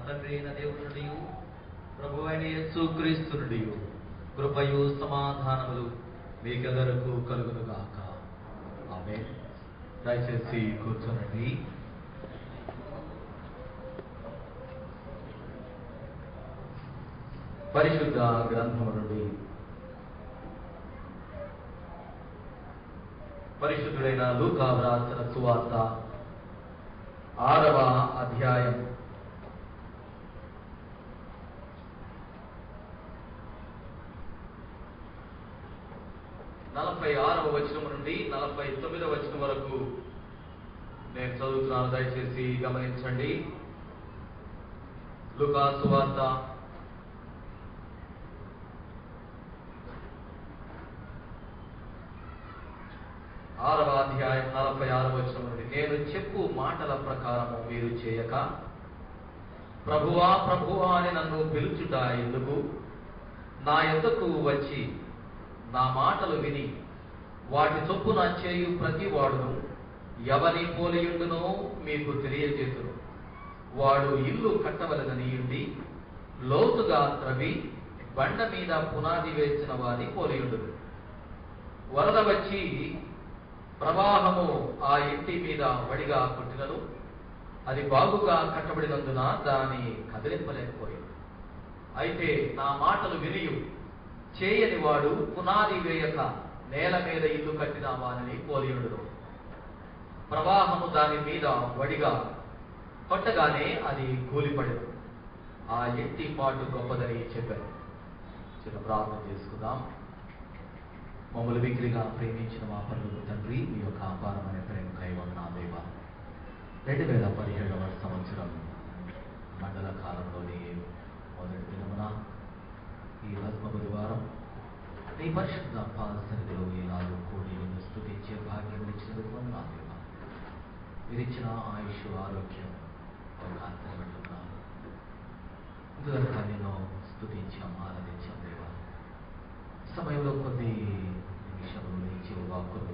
తండ్రి అయిన దేవుని నుండి ప్రభు అయిన యేసుక్రీస్తు నుండి కృపయు సమాధానములు మీకెల్లరకు కలుగునుగాక. ఆమేన్. దయచేసి కూర్చోనండి. పరిశుద్ధ గ్రంథము నుండి పరిశుద్ధుడైన లూకా వ్రాసిన సువార్త 6వ అధ్యాయం 46వ వచనం నుండి 49వ వచనం వరకు నేను చదువుతున్నాను. దయచేసి గమనించండి. లూకా సువార్త 6వ అధ్యాయం 46వ వచనం నుండి, నేను చెప్పు మాటల ప్రకారము మీరు చేయక ప్రభువా ప్రభువా అని నన్ను పిలుచుట ఎందుకు? నా యొద్దకు వచ్చి నా మాటలు విని వాటి చొప్పున చేయు ప్రతి వాడును ఎవని పోలియుండునో మీకు తెలియజేతును. వాడు ఇల్లు కట్టవలనని ఉండి లోతుగా త్రవి బండ మీద పునాది వేసిన వారి పోలియుండును. వరద వచ్చి ప్రవాహము ఆ ఇంటి మీద వడిగా కొట్టినను అది బాగుగా కట్టబడినందున దాన్ని కదిలింపలేకపోయింది. అయితే నా మాటలు వినియు చేయని వాడు పునాది వేయక నేల మీద ఇల్లు కట్టిన వానిని పోలియుండును. ప్రవాహము దాని మీద వడిగా కొట్టగానే అది కూలిపడదు. ఆ ఇంటి పాటు గొప్పదని చెప్పారు. చిన్న ప్రార్థన చేసుకుందాం. మమ్మల్ని విక్రిగా ప్రేమించిన మా పరులకు తండ్రి, మీ యొక్క అపారమైన ప్రేమకై వందనాలు. 2017వ సంవత్సరం మండల కాలంలోని మొదటి దినమున ఈ రత్న బుధవారం నీ పరిశుద్ధ పాద సన్నిధిలో ఈనాడు కూడి స్తుతించే భాగ్యం ఇచ్చినందుకు వందనాలు. మీరిచ్చిన ఆయుష్ ఆరోగ్యం అంతర్గతున్నాను. ఇందువరకు నేను స్తుతించాం, ఆరాధించాం దేవా. సమయంలో కొన్ని నిమిషములు నుంచి వాక్కులు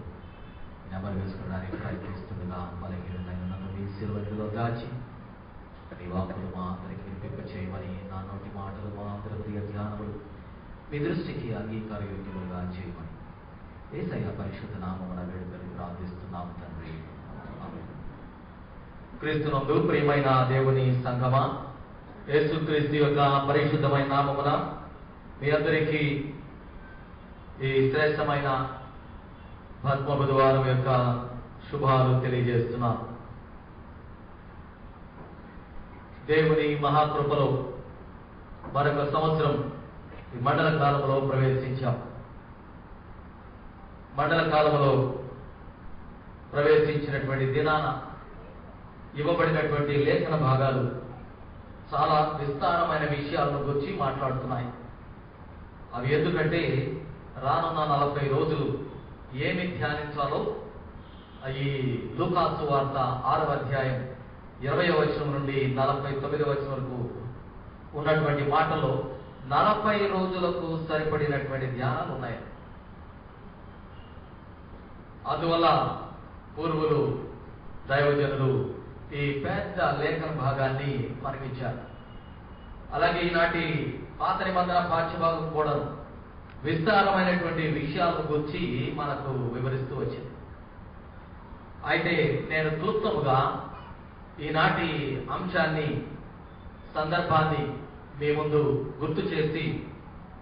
నెమరు వేసుకోవడానికి ప్రయత్నిస్తుండగా బలహీనమైన నన్ను మీ శిలువలో దాచి నీ వాక్కులు మా అందరికి వినిపింప చేయమని, నా నోటి మాటలు మా అందరి ప్రియ ధ్యానములు మీ దృష్టికి అంగీకారయోగ్యములుగా చేయమని యేసయ్య పరిశుద్ధ నామమున వేడుకలు ప్రార్థిస్తున్నాము తండ్రి. ఆమేన్. క్రీస్తునందు ప్రియమైన దేవుని సంగమా, యేసుక్రీస్తు యొక్క పరిశుద్ధమైన నామమున మీ అందరికీ ఈ శ్రేష్టమైన పద్మ బుధవారం యొక్క శుభాలు తెలియజేస్తున్నాను. దేవుని మహాకృపలో మరొక సంవత్సరం ఈ మండల కాలంలో ప్రవేశించాం. మండల కాలంలో ప్రవేశించినటువంటి దినాన ఇవ్వబడినటువంటి లేఖన భాగాలు చాలా విస్తారమైన విషయాలను గురించి మాట్లాడుతున్నాయి. అవి ఎందుకంటే రానున్న 40 రోజులు ఏమి ధ్యానించాలో ఈ లూకా సువార్త 6వ అధ్యాయం 20వ వచనం నుండి 49వ వచనం వరకు ఉన్నటువంటి మాటల్లో 40 రోజులకు సరిపడినటువంటి ధ్యానాలు ఉన్నాయి. అందువల్ల పూర్వులు దైవజనులు ఈ పెద్ద లేఖన భాగాన్ని మనకిచ్చారు. అలాగే ఈనాటి పాత నిబంధన పాఠ్యభాగం కూడా విస్తారమైనటువంటి విషయాలను గురించి మనకు వివరిస్తూ వచ్చింది. అయితే నేను క్లుప్తముగా ఈనాటి అంశాన్ని, సందర్భాన్ని మీ ముందు గుర్తు చేసి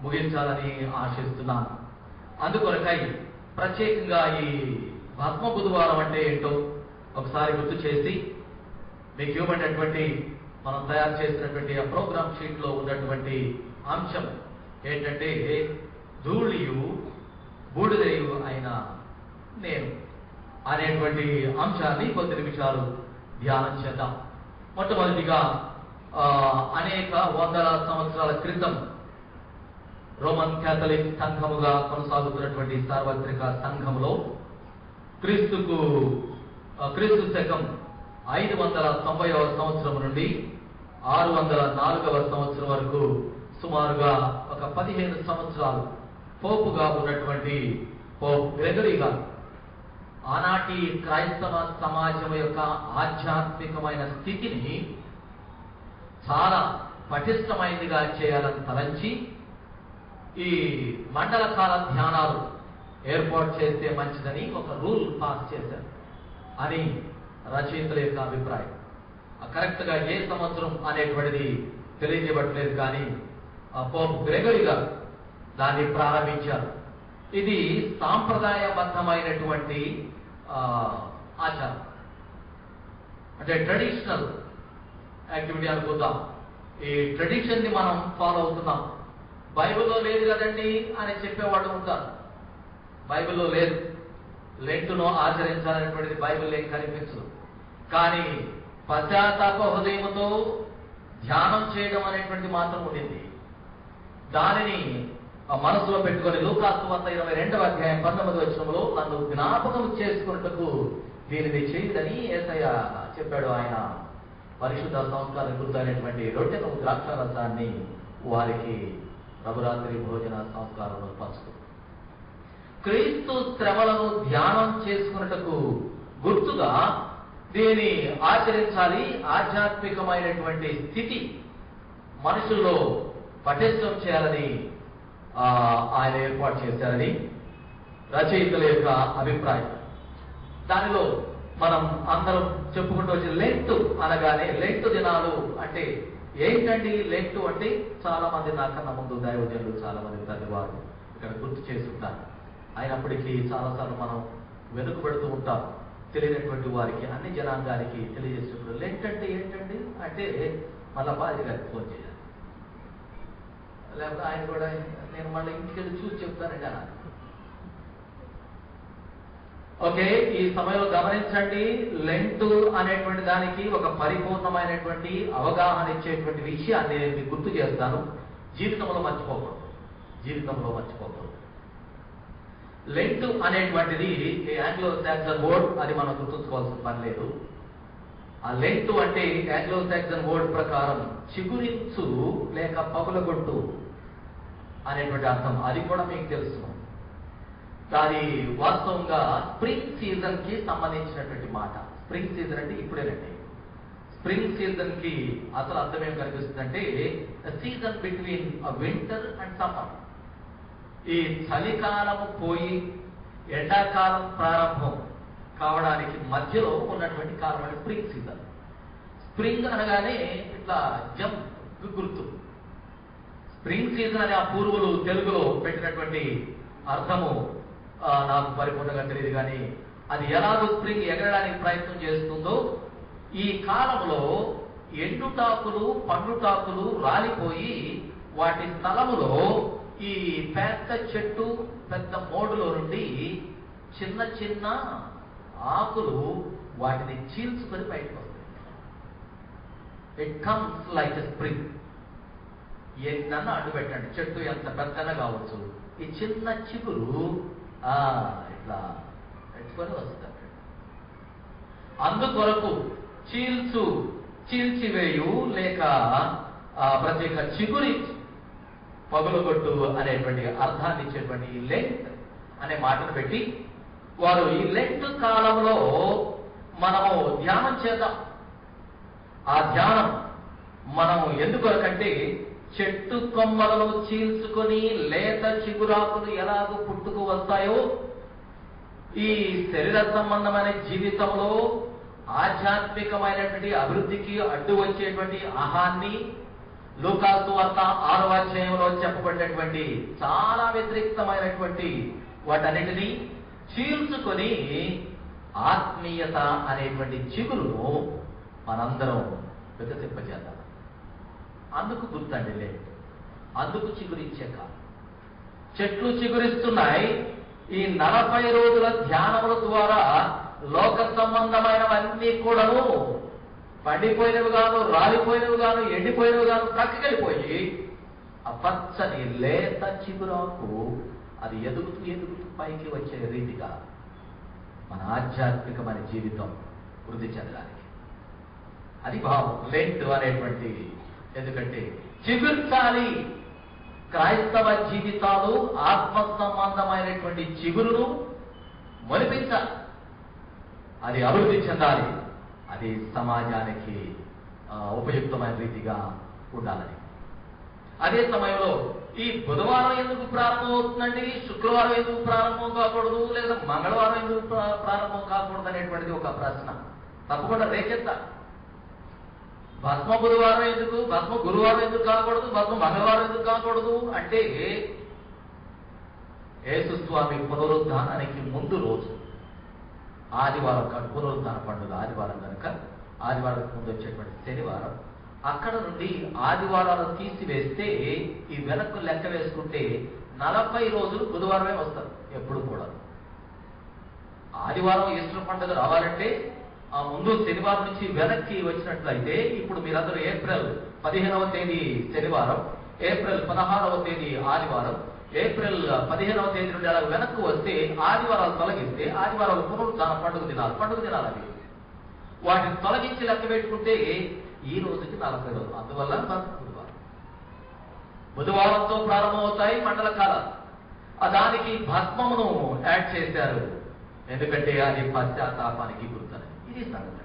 ముగించాలని ఆశిస్తున్నాను. అందుకొరకై ప్రత్యేకంగా ఈ పద్మ బుధవారం అంటే ఏంటో ఒకసారి గుర్తు చేసి మీకు ఇవ్వబడినటువంటి మనం తయారు చేసినటువంటి ఆ ప్రోగ్రామ్ షీట్లో ఉన్నటువంటి అంశం ఏంటంటే ధూళియు బూడిదయు అయిన నేను అనేటువంటి అంశాన్ని కొద్ది నిమిషాలు ధ్యానం చేద్దాం. మొట్టమొదటిగా అనేక వందల సంవత్సరాల క్రితం రోమన్ క్యాథలిక్ సంఘముగా కొనసాగుతున్నటువంటి సార్వత్రిక సంఘములో క్రీస్తు శకం 590వ సంవత్సరం నుండి 604వ సంవత్సరం వరకు సుమారుగా ఒక 15 సంవత్సరాలు పోపుగా ఉన్నటువంటి పోప్ గ్రెగరీ గారు ఆనాటి క్రైస్తవ సమాజం యొక్క ఆధ్యాత్మికమైన స్థితిని చాలా పటిష్టమైనదిగా చేయాలని తలంచి ఈ మండల కాల ధ్యానాలు ఏర్పాటు చేస్తే మంచిదని ఒక రూల్ పాస్ చేశారు అని రచయితల యొక్క అభిప్రాయం. కరెక్ట్గా ఏ సంవత్సరం అనేటువంటిది తెలియజేయబట్టలేదు, కానీ పోప్ గ్రెగరీ గారు దాన్ని ప్రారంభించారు. ఇది సాంప్రదాయబద్ధమైనటువంటి ఆచారం, అంటే ట్రెడిషనల్ యాక్టివిటీ అనుకుందాం. ఈ ట్రెడిషన్ ని మనం ఫాలో అవుతున్నాం. బైబిల్లో లేదు కదండి అని చెప్పేవాడు ఉంటారు. బైబిల్లో లేదు, లెంటును ఆచరించాలనేటువంటిది బైబిల్ ఏం కనిపించదు. కానీ పశ్చాత్తాప హృదయంతో ధ్యానం చేయడం అనేటువంటిది మాత్రం ఉండింది. దానిని మనసులో పెట్టుకొని లూకాసు వార్త 22వ అధ్యాయం 19వ వచనంలో నన్ను జ్ఞాపకం చేసుకున్నట్టుకు దీనిని చేయదని యేసయ్య చెప్పాడు. ఆయన పరిశుద్ధ సంస్కారం గుర్తైనటువంటి రొట్టెను ద్రాక్షారసాన్ని వారికి నవరాత్రి భోజన సంస్కారంలో పంచుతుంది. క్రీస్తు శ్రమలను ధ్యానం చేసుకున్నట్టుకు గుర్తుగా దీన్ని ఆచరించాలి. ఆధ్యాత్మికమైనటువంటి స్థితి మనుషుల్లో పటిష్టం చేయాలని ఆయన ఏర్పాటు చేశారని రచయితల యొక్క అభిప్రాయం. దానిలో మనం అందరం చెప్పుకుంటూ వచ్చి లెంట్ అనగానే లెంట్ దినాలు అంటే ఏంటండి? లెంట్ అంటే చాలా మంది నాకన్నా ముందు దైవజనులు, చాలా మంది తల్లివారు ఇక్కడ గుర్తు చేస్తుంటారు. అయినప్పటికీ చాలాసార్లు మనం వెనుకబడుతూ ఉంటాం. తెలియనటువంటి వారికి, అన్ని జనాంగానికి తెలియజేసినప్పుడు లెంట్ అంటే ఏంటండి అంటే మళ్ళా భార్య గారికి ఫోన్ చేయాలి, లేకపోతే ఆయన కూడా నేను మళ్ళీ ఇంటికి వెళ్ళి చూసి చెప్తానండి అన్నారు. ఓకే, ఈ సమయంలో గమనించండి, లెంట్ అనేటువంటి దానికి ఒక పరిపూర్ణమైనటువంటి అవగాహన ఇచ్చేటువంటి విషయాన్ని నేను మీకు గుర్తు చేస్తాను. జీవితంలో మర్చిపోకూడదు. లెంట్ అనేటువంటిది ఆంగ్లో సాక్సన్ వర్డ్, అది మనం గుర్తుంచుకోవాల్సిన పని లేదు. ఆ లెంట్ అంటే ఆంగ్లో సాక్సన్ వర్డ్ ప్రకారం చిగురించు లేక పగులగొట్టు అనేటువంటి అర్థం. అది కూడా మీకు తెలుసు. అది వాస్తవంగా స్ప్రింగ్ సీజన్ కి సంబంధించినటువంటి మాట. స్ప్రింగ్ సీజన్ అంటే ఇప్పుడేనండి. స్ప్రింగ్ సీజన్ కి అసలు అర్థం ఏం కనిపిస్తుందంటే season between winter and summer. ఈ చలికాలము పోయి ఎండాకాలం ప్రారంభం కావడానికి మధ్యలో ఉన్నటువంటి కాలం అంటే స్ప్రింగ్ సీజన్. స్ప్రింగ్ అనగానే ఇట్లా జంప్ గుర్తు. స్ప్రింగ్ సీజన్ అని ఆ పూర్వులు తెలుగులో పెట్టినటువంటి అర్థము నాకు పరిపూర్ణంగా తెలియదు, కానీ అది ఎలాగో స్ప్రింగ్ ఎగరడానికి ప్రయత్నం చేస్తుందో ఈ కాలంలో ఎండుటాకులు పండుటాకులు రాలిపోయి వాటి స్థలములో ఈ పెద్ద చెట్టు పెద్ద మోడులో నుండి చిన్న చిన్న ఆకులు వాటిని చీల్చుకొని బయటకు వస్తాయి. It comes like a spring. ఎన్నన్నా అడ్డు పెట్టండి, చెట్టు ఎంత పెద్దగా కావచ్చు, ఈ చిన్న చిగురు ఇట్లా పెట్టుకొని వస్తారు. అందుకొరకు చీల్చివేయు లేక ప్రత్యేక చిగురి పగులగొట్టు అనేటువంటి అర్థాన్ని ఇచ్చేటువంటి ఈ లెంట్ అనే మాటను పెట్టి వారు ఈ లెంట్ కాలంలో మనము ధ్యానం చేద్దాం. ఆ ధ్యానం మనం ఎందుకొరకంటే చెట్టు కొమ్మలను చీల్చుకొని లేత చిగురాకులు ఎలాగో పుట్టుకు వస్తాయో ఈ శరీర సంబంధమైన జీవితంలో ఆధ్యాత్మికమైనటువంటి అభివృద్ధికి అడ్డు వచ్చేటువంటి ఆహాన్ని లూకాసు వార్త 6వ అధ్యాయంలో చెప్పబడినటువంటి చాలా వ్యతిరేక్తమైనటువంటి వాటన్నిటినీ చీల్చుకొని ఆత్మీయత అనేటువంటి చిగురును మనందరం వికసింపజేద్దాం. అందుకు గుర్తండి లేదు, అందుకు చిగురించే కాలం. చెట్లు చిగురిస్తున్నాయి. ఈ 40 రోజుల ధ్యానముల ద్వారా లోక సంబంధమైనవన్నీ కూడాను పండిపోయినవి గాను, రాలిపోయినవి గాను, ఎండిపోయినవి గాను ప్రక్కకెళ్ళిపోయి ఆ పచ్చని లేత చిగురాకు అది ఎదుగుతూ ఎదుగుతూ పైకి వచ్చే రీతిగా మన ఆధ్యాత్మికమైన జీవితం వృద్ధి చెందడానికి అది భావం లెంట్ అనేటువంటి. ఎందుకంటే చిగుర్చాలి. క్రైస్తవ జీవితాలు ఆత్మ సంబంధమైనటువంటి చిగురును మొలిపించాలి. అది అభివృద్ధి చెందాలి. అది సమాజానికి ఉపయుక్తమైన రీతిగా ఉండాలని. అదే సమయంలో ఈ బుధవారం ఎందుకు ప్రారంభమవుతుందండి, శుక్రవారం ఎందుకు ప్రారంభం కాకూడదు, లేదా మంగళవారం ఎందుకు ప్రారంభం కాకూడదు అనేటువంటిది ఒక ప్రశ్న తప్పకుండా రేకెత్త. భస్మ బుధవారం ఎందుకు, భస్మ గురువారం ఎందుకు కాకూడదు, భస్మ మంగళవారం ఎందుకు కాకూడదు అంటే యేసుస్వామి పునరుద్ధానానికి ముందు రోజు ఆదివారం కాదు, పునరుద్ధాన పండుగ ఆదివారం కనుక ఆదివారం ముందు వచ్చేటువంటి శనివారం, అక్కడ నుండి ఆదివారాలు తీసివేస్తే ఈ వెనక్కు లెక్క వేసుకుంటే 40 రోజులు బుధవారమే వస్తారు ఎప్పుడు కూడా. ఆదివారం ఈస్టర్ పండుగ రావాలంటే ఆ ముందు శనివారం నుంచి వెనక్కి వచ్చినట్లయితే ఇప్పుడు మీరందరూ ఏప్రిల్ 15వ తేదీ శనివారం, ఏప్రిల్ 16వ తేదీ ఆదివారం, ఏప్రిల్ 15వ తేదీ నుండి అలా వెనక్కు వస్తే ఆదివారాలు తొలగిస్తే ఆదివారాలు పునరుద్ధాన పండుగ దినాలు అవి. వాటిని తొలగించి లెక్క పెట్టుకుంటే ఈ రోజుకి 40 రోజులు. అందువల్ల బుధవారంతో ప్రారంభమవుతాయి మండల కాలాలు. దానికి భస్మమును యాడ్ చేశారు, ఎందుకంటే అది పశ్చాత్తాపానికి గుర్తని. ఇది సంగతి.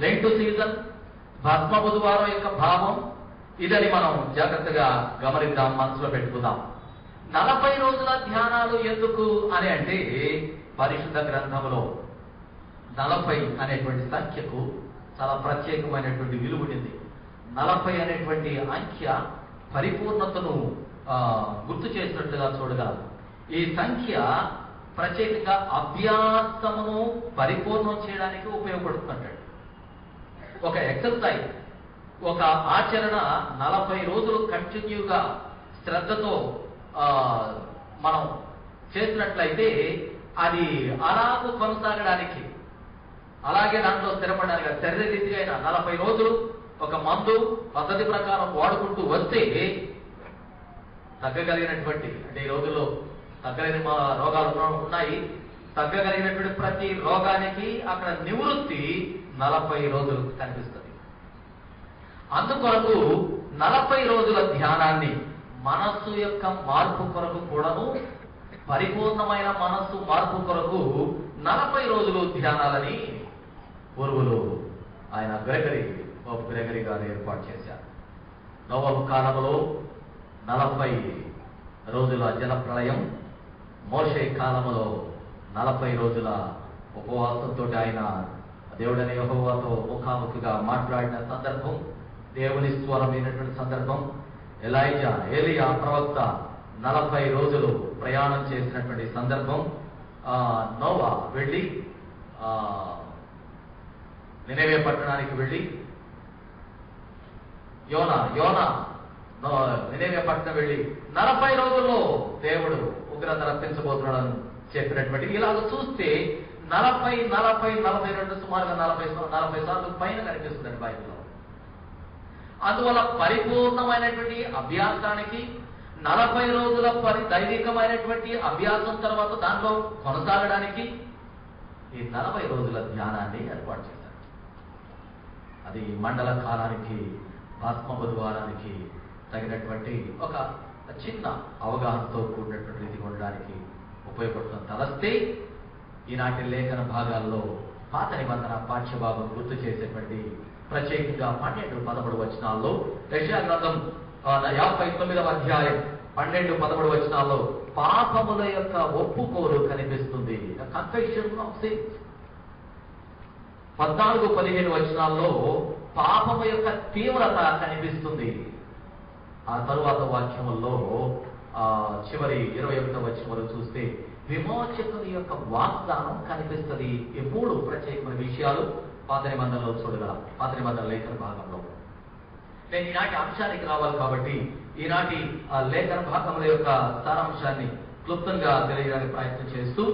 లెంట్ సీజన్, భస్మ బుధవారం యొక్క భావం ఇదని మనం జాగ్రత్తగా గమనిద్దాం, మనసులో పెట్టుకుందాం. 40 రోజుల ధ్యానాలు ఎందుకు అని అంటే పరిశుద్ధ గ్రంథంలో 40 అనేటువంటి సంఖ్యకు చాలా ప్రత్యేకమైనటువంటి విలువ ఉంది. 40 అనేటువంటి అంఖ్య పరిపూర్ణతను గుర్తు చేసినట్లుగా చూడగలం. ఈ సంఖ్య ప్రత్యేకంగా అభ్యాసమును పరిపూర్ణం చేయడానికి ఉపయోగపడుతుంటాడు. ఒక ఎక్సర్సైజ్, ఒక ఆచరణ 40 రోజులు కంటిన్యూగా శ్రద్ధతో మనం చేసినట్లయితే అది అలాగూ కొనసాగడానికి, అలాగే దాంట్లో స్థిరపడడానికి శరీరరీతిగా అయినా 40 రోజులు ఒక మందు పద్ధతి ప్రకారం వాడుకుంటూ వస్తే తగ్గగలిగినటువంటి, అంటే ఈ రోజుల్లో తగ్గలేని రోగాలు ఉన్నాయి, తగ్గగలిగినటువంటి ప్రతి రోగానికి అక్కడ నివృత్తి 40 రోజులు కనిపిస్తుంది. అందుకొరకు 40 రోజుల ధ్యానాన్ని మనస్సు యొక్క మార్పు కొరకు కూడాను, పరిపూర్ణమైన మనస్సు మార్పు కొరకు 40 రోజులు ధ్యానాలని పూర్వులు ఆయన గ్రెగరీ గారు ఏర్పాటు చేశారు. నోవహు కాలంలో 40 రోజుల జలప్రళయం, మోషే కాలంలో 40 రోజుల ఉపవాసంతో ఆయన దేవుడైన యెహోవాతో ముఖాముఖిగా మాట్లాడిన సందర్భం, దేవుని స్వరం అయినటువంటి సందర్భం. ఏలియా ప్రవక్త 40 రోజులు ప్రయాణం చేసినటువంటి సందర్భం. నోవా వెళ్ళి నినెవే పట్టణానికి వెళ్ళి యోనా నినెవే పట్టణం వెళ్ళి 40 రోజుల్లో దేవుడు ఉగ్రత రప్పించబోతున్నాడని చెప్పినటువంటి. ఇలాగ చూస్తే 40 సుమారుగా 40 సార్లు పైన కనిపిస్తుందండి బైబిల్లో. అందువల్ల పరిపూర్ణమైనటువంటి అభ్యాసానికి 40 రోజుల దైవికమైనటువంటి అభ్యాసం తర్వాత దానిలో కొనసాగడానికి ఈ 40 రోజుల ధ్యానాన్ని ఏర్పాటు చేశారు. అది మండల కాలానికి, భస్మ బుధవారానికి తగినటువంటి ఒక చిన్న అవగాహనతో కూడినటువంటి రీతిగా ఉండడానికి ఉపయోగపడుతుంది. తలస్తే ఈనాటి లేఖన భాగాల్లో పాత నిబంధన పాఠ్యభాగం గుర్తు చేసేటువంటి ప్రత్యేకంగా 12-13 వచనాల్లో, యెషయా గ్రంథం 59వ అధ్యాయం 12-13 వచనాల్లో పాపముల యొక్క ఒప్పుకోలు కనిపిస్తుంది. Confession of since. 14-15 వచనాల్లో పాపము యొక్క తీవ్రత కనిపిస్తుంది. ఆ తరువాత వాక్యముల్లో చివరి 21వ వచనం వరకు చూస్తే విమోచకుని యొక్క వాగ్దానం కనిపిస్తుంది. ఈ 3 ప్రత్యేకమైన విషయాలు పాత నిబంధనలో చూడగలం, పాత నిబంధన లేఖన భాగంలో. నేను ఈనాటి అంశానికి రావాలి కాబట్టి ఈనాటి లేఖన భాగముల యొక్క సారాంశాన్ని క్లుప్తంగా తెలియడానికి ప్రయత్నం చేస్తూ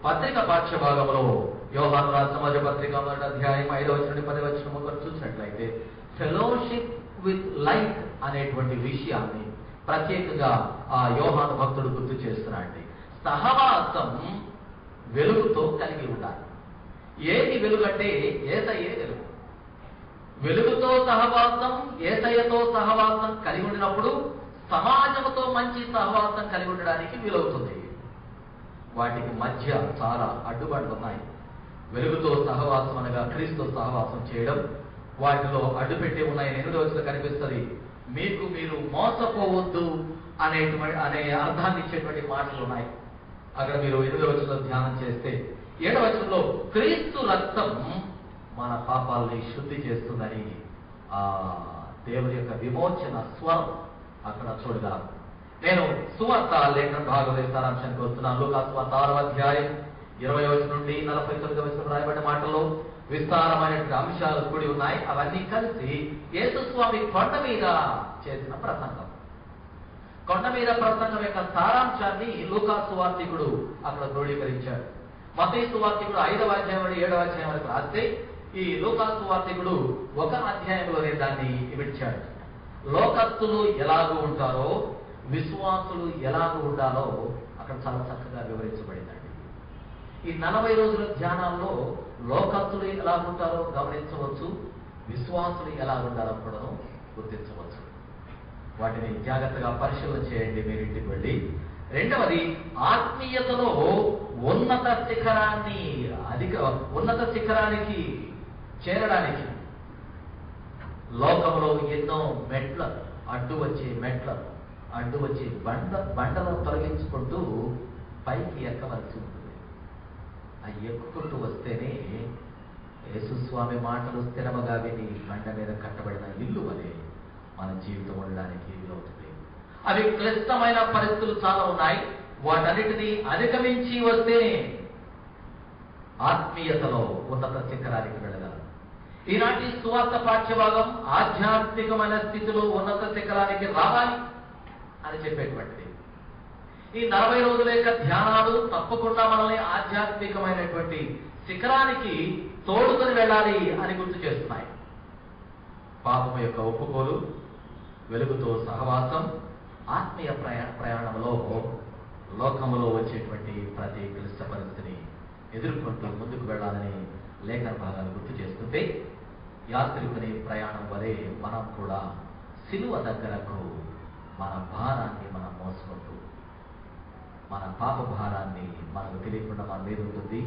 పత్రిక పాఠ్య భాగంలో యోహాను రాసిన మొదటి పత్రిక 1వ అధ్యాయం 5వ వచనం నుండి 10వ వచనం వరకు చూసినట్లయితే ఫెలోషిప్ విత్ లైట్ అనేటువంటి విషయాన్ని ప్రత్యేకంగా ఆ యోహాను భక్తుడు గుర్తు చేస్తున్నాడండి. సహవాసం వెలుగుతో కలిగి ఉండాలి. ఏది వెలుగంటే యేసయ్యే వెలుగు. వెలుగుతో సహవాసం, యేసయ్యతో సహవాసం కలిగి ఉండినప్పుడు సమాజంతో మంచి సహవాసం కలిగి ఉండడానికి వీలవుతుంది. వాటికి మధ్య చాలా అడ్డుబండ్లు ఉన్నాయి. వెలుగుతో సహవాసం అనగా క్రీస్తుతో సహవాసం చేయడం, వాటిలో అడ్డుపెట్టి ఉన్నాయని 8వ వచనంలో కనిపిస్తుంది. మీకు మీరు మోసపోవద్దు అనే అర్థాన్ని ఇచ్చేటువంటి మాటలు ఉన్నాయి. అక్కడ మీరు 8వ వచనంలో ధ్యానం చేస్తే 7వ వచనంలో క్రీస్తు రక్తం మన పాపాలని శుద్ధి చేస్తుందని ఆ దేవుని యొక్క విమోచన స్వరం అక్కడ చూడగలం. నేను సువార్త లేఖన భాగం సారాంశానికి వస్తున్నాను. లూకా సువార్త 6వ అధ్యాయం 20వ వచనం నుండి 49వ వచనం రాయబడిన మాటల్లో విస్తారమైనటువంటి అంశాలు కూడి ఉన్నాయి. అవన్నీ కలిసి యేసు స్వామి కొండ మీద చేసిన ప్రసంగం. కొండ మీద ప్రసంగం యొక్క సారాంశాన్ని లూకా సువార్తికుడు అక్కడ క్రోడీకరించాడు. మత్తయి సువార్తికుడు 5వ అధ్యాయం నుండి 7వ అధ్యాయం వరకు రాస్తే, ఈ లూకా సువార్తికుడు 1 అధ్యాయంలోనే దాన్ని విడిచాడు. లోకస్తులు ఎలాగూ ఉంటారో, విశ్వాసులు ఎలాగూ ఉండాలో అక్కడ చాలా చక్కగా వివరించబడిందండి. ఈ 40 రోజుల ధ్యానాల్లో లోకస్తులు ఎలా ఉంటారో గమనించవచ్చు, విశ్వాసులు ఎలా ఉండాలో కూడా గుర్తించవచ్చు. వాటిని జాగ్రత్తగా పరిశీలన చేయండి మీరు ఇంటికి వెళ్ళి. రెండవది, ఆత్మీయతలో ఉన్నత శిఖరానికి చేరడానికి లోకంలో ఎన్నో అడ్డు వచ్చే బండలను తొలగించుకుంటూ పైకి ఎక్కవలసి ఉంటుంది. ఆ ఎక్కుకుంటూ వస్తేనే యేసుస్వామి మాటలు స్థిరముగా విని బండ మీద కట్టబడిన ఇల్లు వలె మన జీవితం ఉండడానికి వీలవుతుంది. అవి క్లిష్టమైన పరిస్థితులు చాలా ఉన్నాయి. వాటన్నిటినీ అధిగమించి వస్తేనే ఆత్మీయతలో ఉన్నత శిఖరానికి వెళ్ళగలం. ఈనాటి సువార్త పాఠ్యభాగం ఆధ్యాత్మికమైన స్థితిలో ఉన్నత శిఖరానికి రావాలి అని చెప్పేటువంటిది. ఈ 40 రోజుల యొక్క ధ్యానాలు తప్పకుండా మనల్ని ఆధ్యాత్మికమైనటువంటి శిఖరానికి తోడుకొని వెళ్ళాలి అని గుర్తు చేస్తున్నాయి. పాపం యొక్క ఒప్పుకోలు, వెలుగుతో సహవాసం, ఆత్మీయ ప్రయాణంలో లోకములో వచ్చేటువంటి ప్రతి క్లిష్ట పరిస్థితిని ఎదుర్కొంటూ ముందుకు వెళ్ళాలని లేఖన భాగాలు గుర్తు చేస్తుంటే, యాత్రికుని ప్రయాణం వలె మనం కూడా సిలువ దగ్గరకు మన భారాన్ని మనం మోసుకుంటూ, మన పాప భారాన్ని మనకు తెలియకుండా మన మీద ఉంటుంది,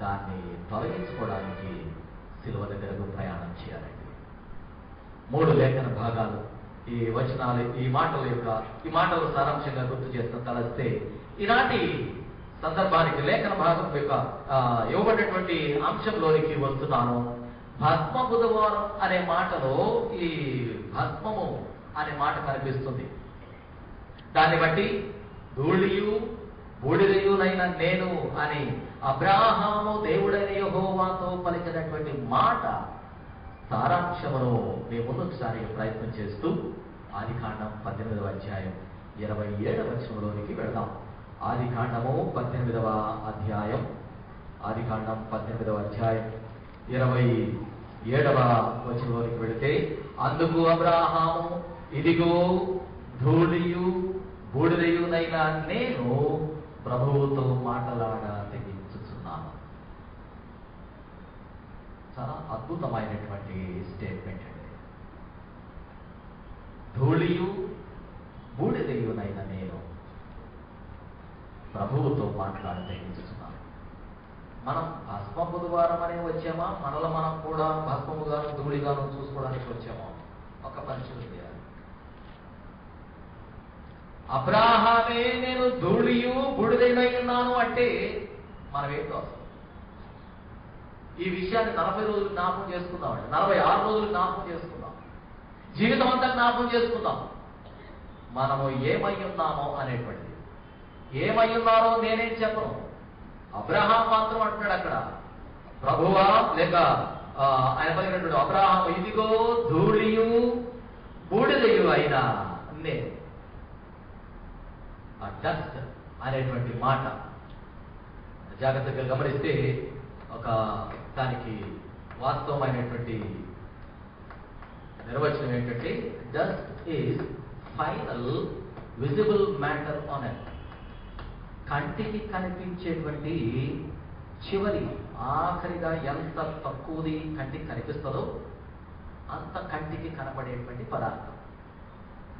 దాన్ని తొలగించుకోవడానికి సిలువ దగ్గరకు ప్రయాణం చేయాలండి. 3 లేఖన భాగాలు ఈ వచనాలు ఈ మాటలు సారాంశంగా గుర్తు చేస్తూ తలస్తే, ఈనాటి సందర్భానికి లేఖన భాగం యొక్క ఇవ్వబడినటువంటి అంశంలోనికి వస్తున్నాను. భస్మ బుధవారం అనే మాటలో ఈ భస్మము అనే మాట కనిపిస్తుంది. దాన్ని బట్టి ధూళియు బూడిదయునైన నేను అని అబ్రాహాము దేవుడైన యెహోవాతో పలికినటువంటి మాట సారాంశమును మేము ముందుసారి ప్రయత్నం చేస్తూ ఆదికాండం 18వ అధ్యాయం 27వ వచనంలోనికి వెళదాం. ఆదికాండం 18వ అధ్యాయం 27వ వచనంలోనికి వెళితే, అందుకు అబ్రాహాము, ఇదిగో ధూళియు బూడిదయునైన నేను ప్రభువుతో మాటలాడ తెగించుచున్నాను. చాలా అద్భుతమైనటువంటి స్టేట్మెంట్ అండి. ధూళియు బూడిదయునైన నేను ప్రభువుతో మాట్లాడ తెగించుచున్నాను. మనం భస్మ బుధవారం అనే వచ్చామా, మనలో మనం కూడా భస్మముగాను ధూళిగాను చూసుకోవడానికి వచ్చామా? ఒక పరిశీలన చేయాలి. అబ్రాహామే నేను ధూళియు బూడిదైనై ఉన్నాను అంటే మనం ఏంటో ఈ విషయాన్ని 40 రోజులు జ్ఞాపకం చేసుకుందాం, 46 రోజులు జ్ఞాపకం చేసుకుందాం, జీవితం అంతా జ్ఞాపకం చేసుకుందాం. మనము ఏమై ఉన్నామో అనేటువంటిది. ఏమై ఉన్నారో నేనేం చెప్పను. అబ్రహాం మాత్రం అంటున్నాడు అక్కడ, ప్రభువా లేక ఆయన పలికినటువంటి అబ్రహాం, ఇదిగో ధూళియు బూడిదయు అయినా నేను. ఆ డస్ట్ అనేటువంటి మాట జాగ్రత్తగా గమనిస్తే ఒక దానికి వాస్తవమైనటువంటి నిర్వచనం ఏంటంటే, dust is final visible matter on earth. కంటికి కనిపించేటువంటి చివరి ఆఖరిగా ఎంత తక్కువది కంటికి కనిపిస్తుందో అంత కంటికి కనపడేటువంటి పదార్థం.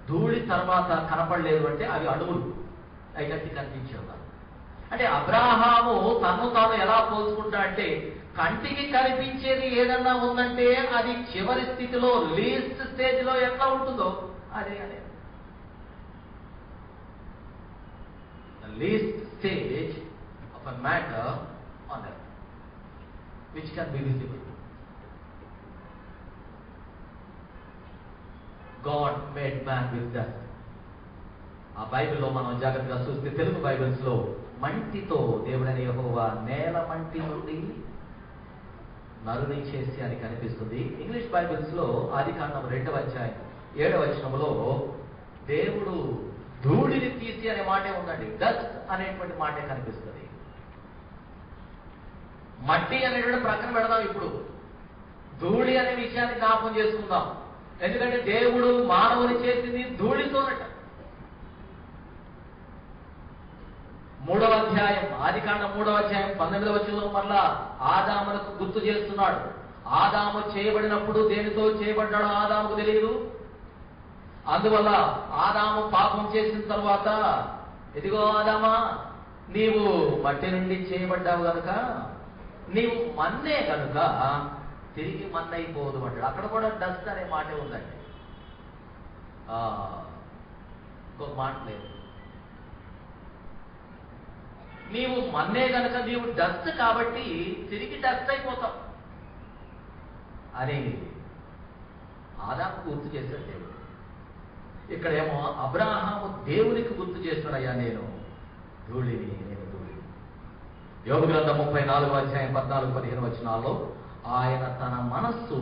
ధూళి తర్వాత కనపడలేదు అంటే అవి అణువులు, అవి కంటికి కనిపించేవారు. అంటే అబ్రాహాము తను తాను ఎలా పోల్చుకుంటా అంటే, కంటికి కనిపించేది ఏదన్నా ఉందంటే అది చివరి స్థితిలో, లీస్ట్ స్టేజ్లో ఎట్లా ఉంటుందో అదే అదే least stage of a matter on earth which can be visible. God made man with dust. ఆ బైబిల్లో మనం జాగ్రత్తగా చూస్తే తెలుగు బైబిల్స్ లో మంటితో దేవుడైన యెహోవా నేల మంటి నుండి నరుని చేసి అని కనిపిస్తుంది. ఇంగ్లీష్ బైబిల్స్ లో ఆదికాండం 2వ అధ్యాయం 7వ వచనంలో దేవుడు ధూళిని తీసి అనే మాటే ఉందండి. డస్ట్ అనేటువంటి మాటే కనిపిస్తుంది. మట్టి అనేటువంటి ప్రక్కన పెడదాం. ఇప్పుడు ధూళి అనే విషయాన్ని జ్ఞాపకం చేసుకుందాం. ఎందుకంటే దేవుడు మానవుని చేసింది ధూళితోనట. 3వ అధ్యాయం ఆదికాండం 3వ అధ్యాయం 19వ వచనంలో మరలా ఆదాములకు గుర్తు చేస్తున్నాడు. ఆదాము చేయబడినప్పుడు దేనితో చేయబడ్డాడో ఆదాముకు తెలియదు. అందువల్ల ఆదాము పాపం చేసిన తర్వాత, ఇదిగో ఆదామా, నీవు మట్టి నుండి చేయబడ్డావు కనుక నీవు మన్నే కనుక తిరిగి మన్నైపోదు అంటాడు. అక్కడ కూడా డస్ట్ అనే మాటే ఉందండి. ఇంకొక మాట లేదు. నీవు మన్నే కనుక నీవు డస్ట్ కాబట్టి తిరిగి డస్ట్ అయిపోతావు అని ఆదాము గుర్తు చేశాడు దేవుడు. ఇక్కడేమో అబ్రాహాము దేవునికి గుర్తు చేస్తున్నాడయ్యా, నేను ధూళిని, నేను ధూళిని. యోబు గ్రంథం 34వ అధ్యాయం 14-15 వచనాల్లో ఆయన తన మనస్సు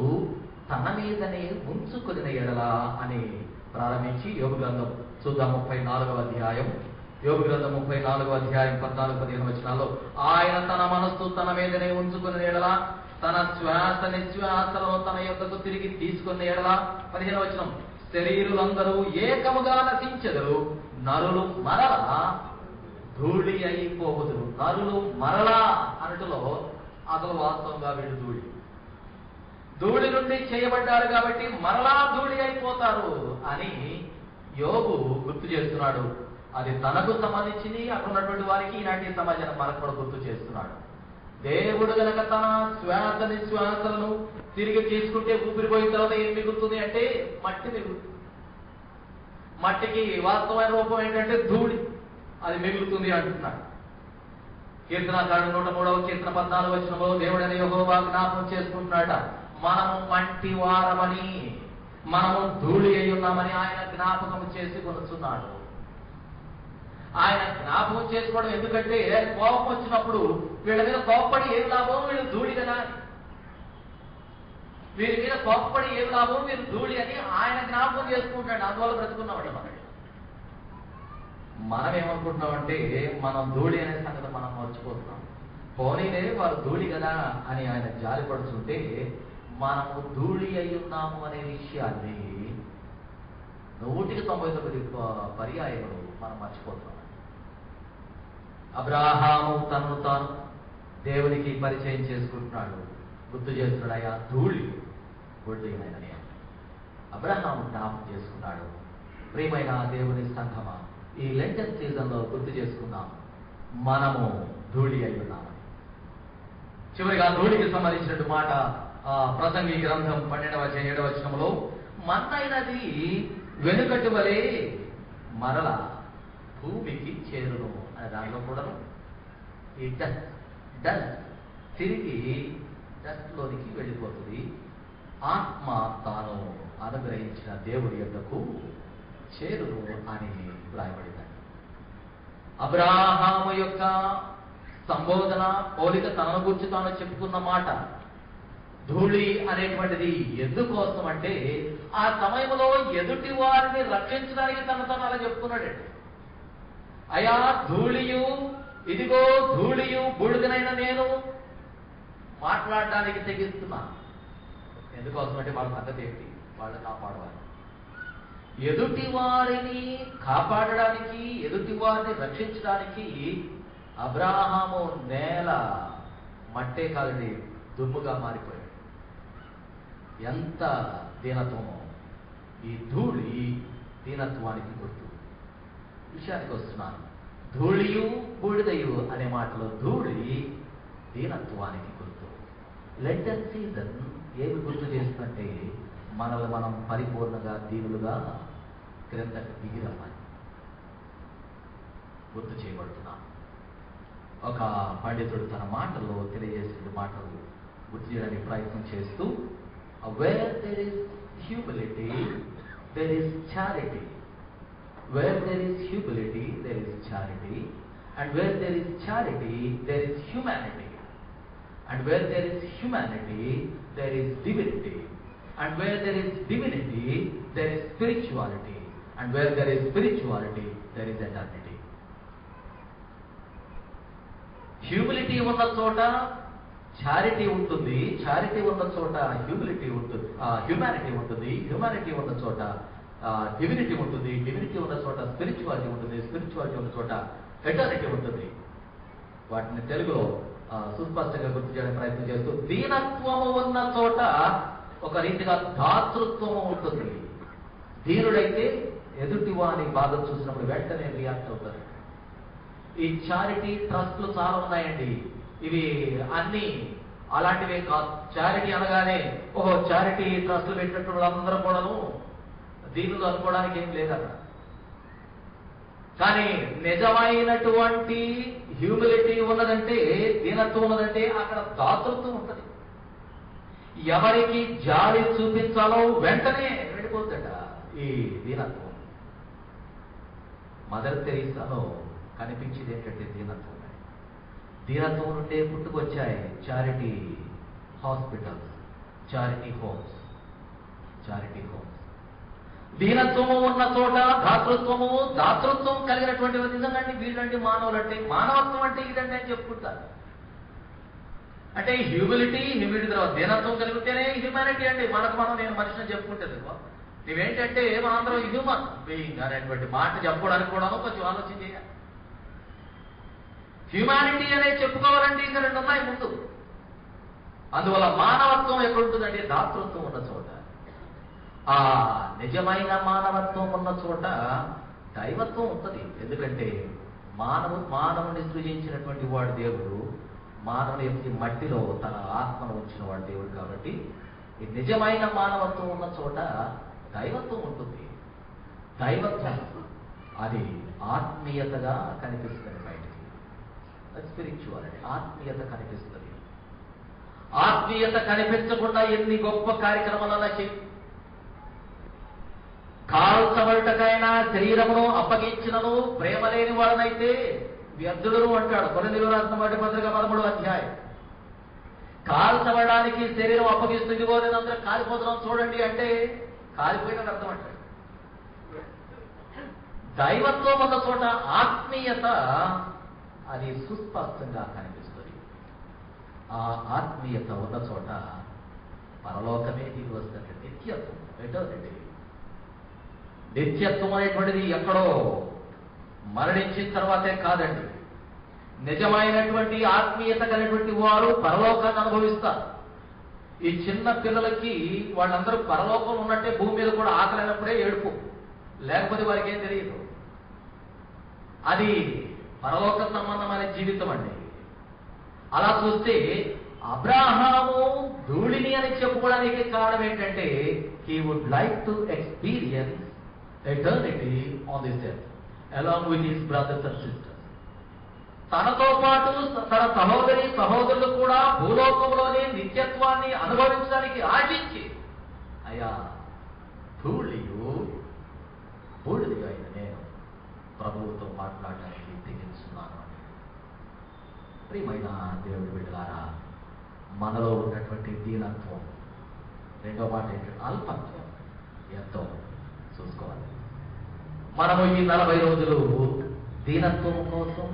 తన మీదనే ఉంచుకొనిన ఎడల అని ప్రారంభించి యోబు గ్రంథం చూద్దాం. 34వ అధ్యాయం యోబు గ్రంథం 34వ అధ్యాయం 14-15 వచనాల్లో ఆయన తన మనస్సు తన మీదనే ఉంచుకుని ఎడల తన శ్వాస నిశ్వాసలను తన యొక్కకు తిరిగి తీసుకున్న ఎడల 15వ వచనం, శరీరులందరూ ఏకముగా నశించెదరు, నరులు మరలా ధూళి అయిపోవుదురు. నరులు మరలా అనటలో అసలు వాస్తవంగా వీళ్ళు ధూళి నుండి చేయబడ్డారు కాబట్టి మరలా ధూళి అయిపోతారు అని యోబు గుర్తు చేస్తున్నాడు. అది తనకు సంబంధించింది, అక్కడ ఉన్నటువంటి వారికి ఈనాటి సమాజాన్ని మనకు కూడా గుర్తు చేస్తున్నాడు. దేవుడు గనక తన శ్వాస నిశ్వాసలను తిరిగి తీసుకుంటే ఊపిరిపోయిన తర్వాత ఏం మిగులుతుంది అంటే మట్టి మిగులుతుంది. మట్టికి వాస్తవమైన రూపం ఏంటంటే ధూళి, అది మిగులుతుంది అంటున్నాడు. కీర్తనకారుడు 103వ కీర్తన 14వ వచనంలో దేవుడైన యెహోవా జ్ఞాపకం చేసుకుంటున్నాడ, మనము మంటి వారమని, మనము ధూళి అయి ఉన్నామని ఆయన జ్ఞాపకం చేసుకొనుచున్నాడు. ఆయన జ్ఞాపకం చేసుకోవడం ఎందుకంటే కోపం వచ్చినప్పుడు వీళ్ళ మీద కోపపడి ఏం లాభం, వీళ్ళు ధూళి కదా, వీరి మీద కోపపడి ఏం లాభం, వీరు ధూళి అని ఆయన జ్ఞాపకం చేసుకుంటాడు. అందువల్ల బ్రతుకున్నామండి. మనం ఏమనుకుంటున్నామంటే మనం ధూళి అనే సంగతి మనం మర్చిపోతున్నాం. పోనీలే వారు ధూళి కదా అని ఆయన జాలి పడుతుంటే మనము ధూళి అయి ఉన్నాము అనే విషయాన్ని 199 పర్యాయములు మనం మర్చిపోతున్నాం. అబ్రాహాము తనను తాను దేవునికి పరిచయం చేసుకుంటున్నాడు, గుర్తు చేస్తున్నాడు, అయ్యా ధూళి గొడ్డైనని అబ్రాహాము జ్ఞాపకం చేసుకున్నాడు. ప్రియమైన దేవుని సంఘమా, ఈ లెంటన్ సీజన్లో గుర్తు చేసుకున్నాం, మనము ధూళి అయి ఉన్నామని. చివరిగా ధూళికి సంబంధించిన మాట ప్రసంగి గ్రంథం 12వ అధ్యాయం 7వ వచనంలో, మన్నైనది వెనుకటి వలె మరల భూమికి చేరును అనే దానిలో కూడా ఈ డస్ట్ తిరిగి డస్ట్లోనికి వెళ్ళిపోతుంది. ఆత్మ తాను అనుగ్రహించిన దేవుడి యొద్దకు చేరును అని వ్రాయబడిందండి. అబ్రాహాము యొక్క సంబోధన పోలిక తనను గురించి తాను చెప్పుకున్న మాట ధూళి అనేటువంటిది ఎందుకోసం అంటే ఆ సమయంలో ఎదుటి వారిని రక్షించడానికి తను అలా చెప్పుకున్నాడండి. అయా ధూళియు, ఇదిగో ధూళియు బూడిదనైన నేను మాట్లాడడానికి తెగిస్తున్నా. ఎందుకోసం అంటే వాళ్ళ సంగతి ఏంటి, వాళ్ళు కాపాడవాలి. ఎదుటి వారిని కాపాడడానికి, ఎదుటి వారిని రక్షించడానికి అబ్రాహాము నేల మట్టే కాదని దుమ్ముగా మారిపోయాడు. ఎంత దీనత్వమో! ఈ ధూళి దీనత్వానికి గుర్తు. విషయానికి వస్తున్నాను. ధూళియు బూడిదయు అనే మాటలో ధూళి దీనత్వానికి గుర్తు. లెంటన్ సీజన్ ఏమి గుర్తు చేస్తుందంటే మనల్ని మనం పరిపూర్ణంగా దీనులుగా క్రిందకి దిగిరమ్మని గుర్తు చేయబడుతున్నాం. ఒక పండితుడు తన మాటల్లో తెలియజేసిన మాటలు గుర్తు చేయడానికి ప్రయత్నం చేస్తూ, where there is humility there is charity, where there is humility there is charity, and where there is charity there is humanity, and where there is humanity there is divinity, and where there is divinity there is spirituality, and where there is spirituality there is eternity. Humility ఉన్న చోట charity ఉంటుంది, charity ఉన్న చోట humility ఉంటుంది, humanity ఉంటుంది, humanity ఉన్న చోట divinity ఉంటుంది, డివినిటీ ఉన్న చోట స్పిరిచువాలిటీ ఉంటుంది, స్పిరిచువాలిటీ ఉన్న చోట ఎటర్నిటీ ఉంటుంది. వాటిని తెలుగులో సుస్పష్టంగా గుర్తు చేయడానికి ప్రయత్నం చేస్తూ, దీనత్వము ఉన్న చోట ఒక రీతిగా దాతృత్వము ఉంటుంది. దీనుడైతే ఎదుటి వాని బాధ చూసినప్పుడు వెంటనే రియాక్ట్ అవుతారు. ఈ చారిటీ ట్రస్ట్లు చాలా ఉన్నాయండి, ఇవి అన్ని అలాంటివే కాదు. చారిటీ అనగానే ఓహో చారిటీ ట్రస్ట్లు పెట్టినట్టు వాళ్ళందరూ కూడాను దీనులు అనుకోవడానికి ఏం లేదట. కానీ నిజమైనటువంటి హ్యూమిలిటీ ఉన్నదంటే, దీనత్వం ఉన్నదంటే అక్కడ దాతృత్వం ఉంటుంది. ఎవరికి జాలి చూపించాలో వెంటనే వెళ్ళిపోతాడ ఈ దీనత్వం. మదర్ తెరీసాలో కనిపించేది ఏంటంటే దీనత్వం. దీనత్వం నుండే పుట్టుకొచ్చాయి charity hospitals, charity homes, charity homes. దీనత్వము ఉన్న చోట దాతృత్వము, దాతృత్వం కలిగినటువంటి నిజంగా వీళ్ళండి మానవులంటే, మానవత్వం అంటే ఇదండి అని చెప్పుకుంటారు. అంటే హ్యూమిలిటీ తర్వాత దీనత్వం కలిగితేనే హ్యూమానిటీ అండి. మనకు మనం నేను మనిషిని చెప్పుకుంటుంది. నువ్వేంటంటే మనందరం హ్యూమన్ బీయింగ్ అనేటువంటి మాట చెప్పుకోవడానికి కూడా కొంచెం ఆలోచన చేయాలి. హ్యూమానిటీ అనేది చెప్పుకోవాలంటే ఇంకా రెండు ఉన్నాయి ముందు. అందువల్ల మానవత్వం ఎక్కడుంటుందండి? దాతృత్వం ఉన్న చోట. ఆ నిజమైన మానవత్వం ఉన్న చోట దైవత్వం ఉంటుంది. ఎందుకంటే మానవుని సృజించినటువంటి వాడు దేవుడు, మానవుని యొక్క మట్టిలో తన ఆత్మను ఉంచిన వాడు దేవుడు. కాబట్టి ఈ నిజమైన మానవత్వం ఉన్న చోట దైవత్వం ఉంటుంది. దైవత్వం అది ఆత్మీయతగా కనిపిస్తుంది బయటికి. స్పిరిచువాలిటీ ఆత్మీయత కనిపిస్తుంది. ఆత్మీయత కనిపించకుండా ఎన్ని గొప్ప కార్యక్రమాలన్నా చేయి. కాల్చబడుటకైనా శరీరమును అప్పగించినను ప్రేమ లేని వాడనైతే వ్యర్థుడును అంటాడు కొరింథీయులకు రాసిన మొదటి పత్రిక 13వ అధ్యాయం. కాల్చబడడానికి శరీరం అప్పగిస్తుంది. ఇదిగో నేను అందరూ కాలిపోతున్నాం చూడండి అంటే కాలిపోయిన అర్థం అంటాడు. దైవత్వం ఉన్న చోట ఆత్మీయత అది సుస్పష్టంగా కనిపిస్తుంది. ఆ ఆత్మీయత ఉన్న చోట పరలోకమే దిగి వస్తుంది. నిత్యత్వం, ఎటర్నిటీ. నిత్యత్వం అనేటువంటిది ఎక్కడో మరణించిన తర్వాతే కాదండి. నిజమైనటువంటి ఆత్మీయత కలిగినటువంటి వారు పరలోకాన్ని అనుభవిస్తారు. ఈ చిన్న పిల్లలకి వాళ్ళందరూ పరలోకం ఉన్నట్టే భూమి మీద కూడా ఆకలినప్పుడే ఏడుపు, లేకపోతే వారికి ఏం తెలియదు. అది పరలోక సంబంధమైన జీవితం అండి. అలా చూస్తే అబ్రాహాము ధూళిని అని చెప్పుకోవడానికి కారణం ఏంటంటే he would like to experience eternity on this earth along with his brothers and sisters. తనతో పాటు తన సహోదరులు కూడా భూలోకంలోని నిత్యత్వాన్ని అనుభవించడానికి ఆశించి, అయ్యా బూడిదిగా అయిన నేను ప్రభువుతో మాట్లాడడానికి తెగించున్నాను అని. ప్రియమైన దేవుడి బిడ్డలారా, మనలో ఉన్నటువంటి దీనత్వం, రెండో మాట ఏంటంటే అల్పత్వం ఎంతో చూసుకోవాలి. మనము ఈ 40 రోజులు దీనత్వం కోసం,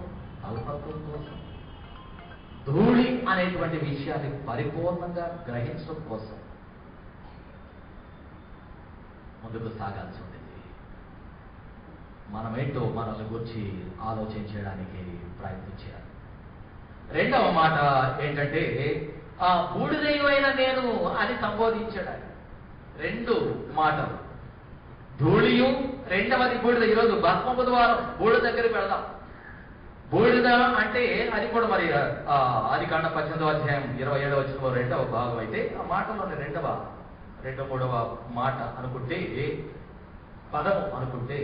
అల్పత్వం కోసం, ధూళి అనేటువంటి విషయాన్ని పరిపూర్ణంగా గ్రహించడం కోసం ముందుకు సాగాల్సి ఉంటుంది. మనమేంటో మనల్ని గురించి ఆలోచన చేయడానికి ప్రయత్నించాలి. రెండవ మాట ఏంటంటే ఆ బూడిదైన నేను అని సంబోధించాడు. 2 మాటలు, ధూళియు, రెండవది బూడిద. ఈరోజు భస్మ బుధవారం, బూడిద దగ్గరికి వెళదాం. బూడిద అంటే అది కూడా మరి ఆదికాండ 18వ అధ్యాయం 27వ వచనంలో 2వ భాగం అయితే ఆ మాటలోని రెండో మూడవ మాట అనుకుంటే పదము అనుకుంటే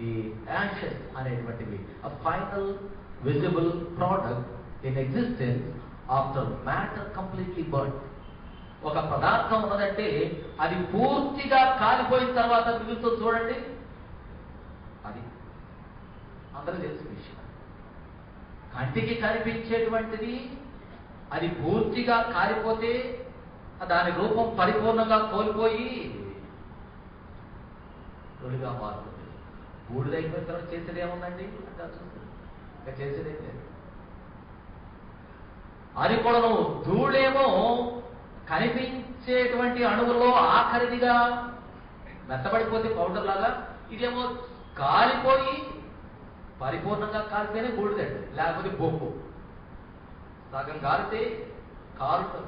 ఈ యాషెస్ అనేటువంటివి a final visible product in existence after matter completely burnt. ఒక పదార్థం ఉన్నదంటే అది పూర్తిగా కాలిపోయిన తర్వాత మిగులుతుంది చూడండి, అది అందరూ తెలిసిన విషయం. కంటికి కనిపించేటువంటిది అది పూర్తిగా కాలిపోతే దాని రూపం పరిపూర్ణంగా కోల్పోయి తొలిగా మారుతుంది. బూడిదైపోయిన తర్వాత చేసేది ఏముందండి అంటే చూస్తుంది, ఇంకా చేసేదేం లేదు. అది కూడా ధూళేమో కనిపించేటువంటి అణువుల్లో ఆఖరిదిగా మెత్తబడిపోతే పౌడర్ లాగా, ఇదేమో కాలిపోయి పరిపూర్ణంగా కాలితేనే బూడిదండి, లేకపోతే బొగ్గు. సగం కాలితే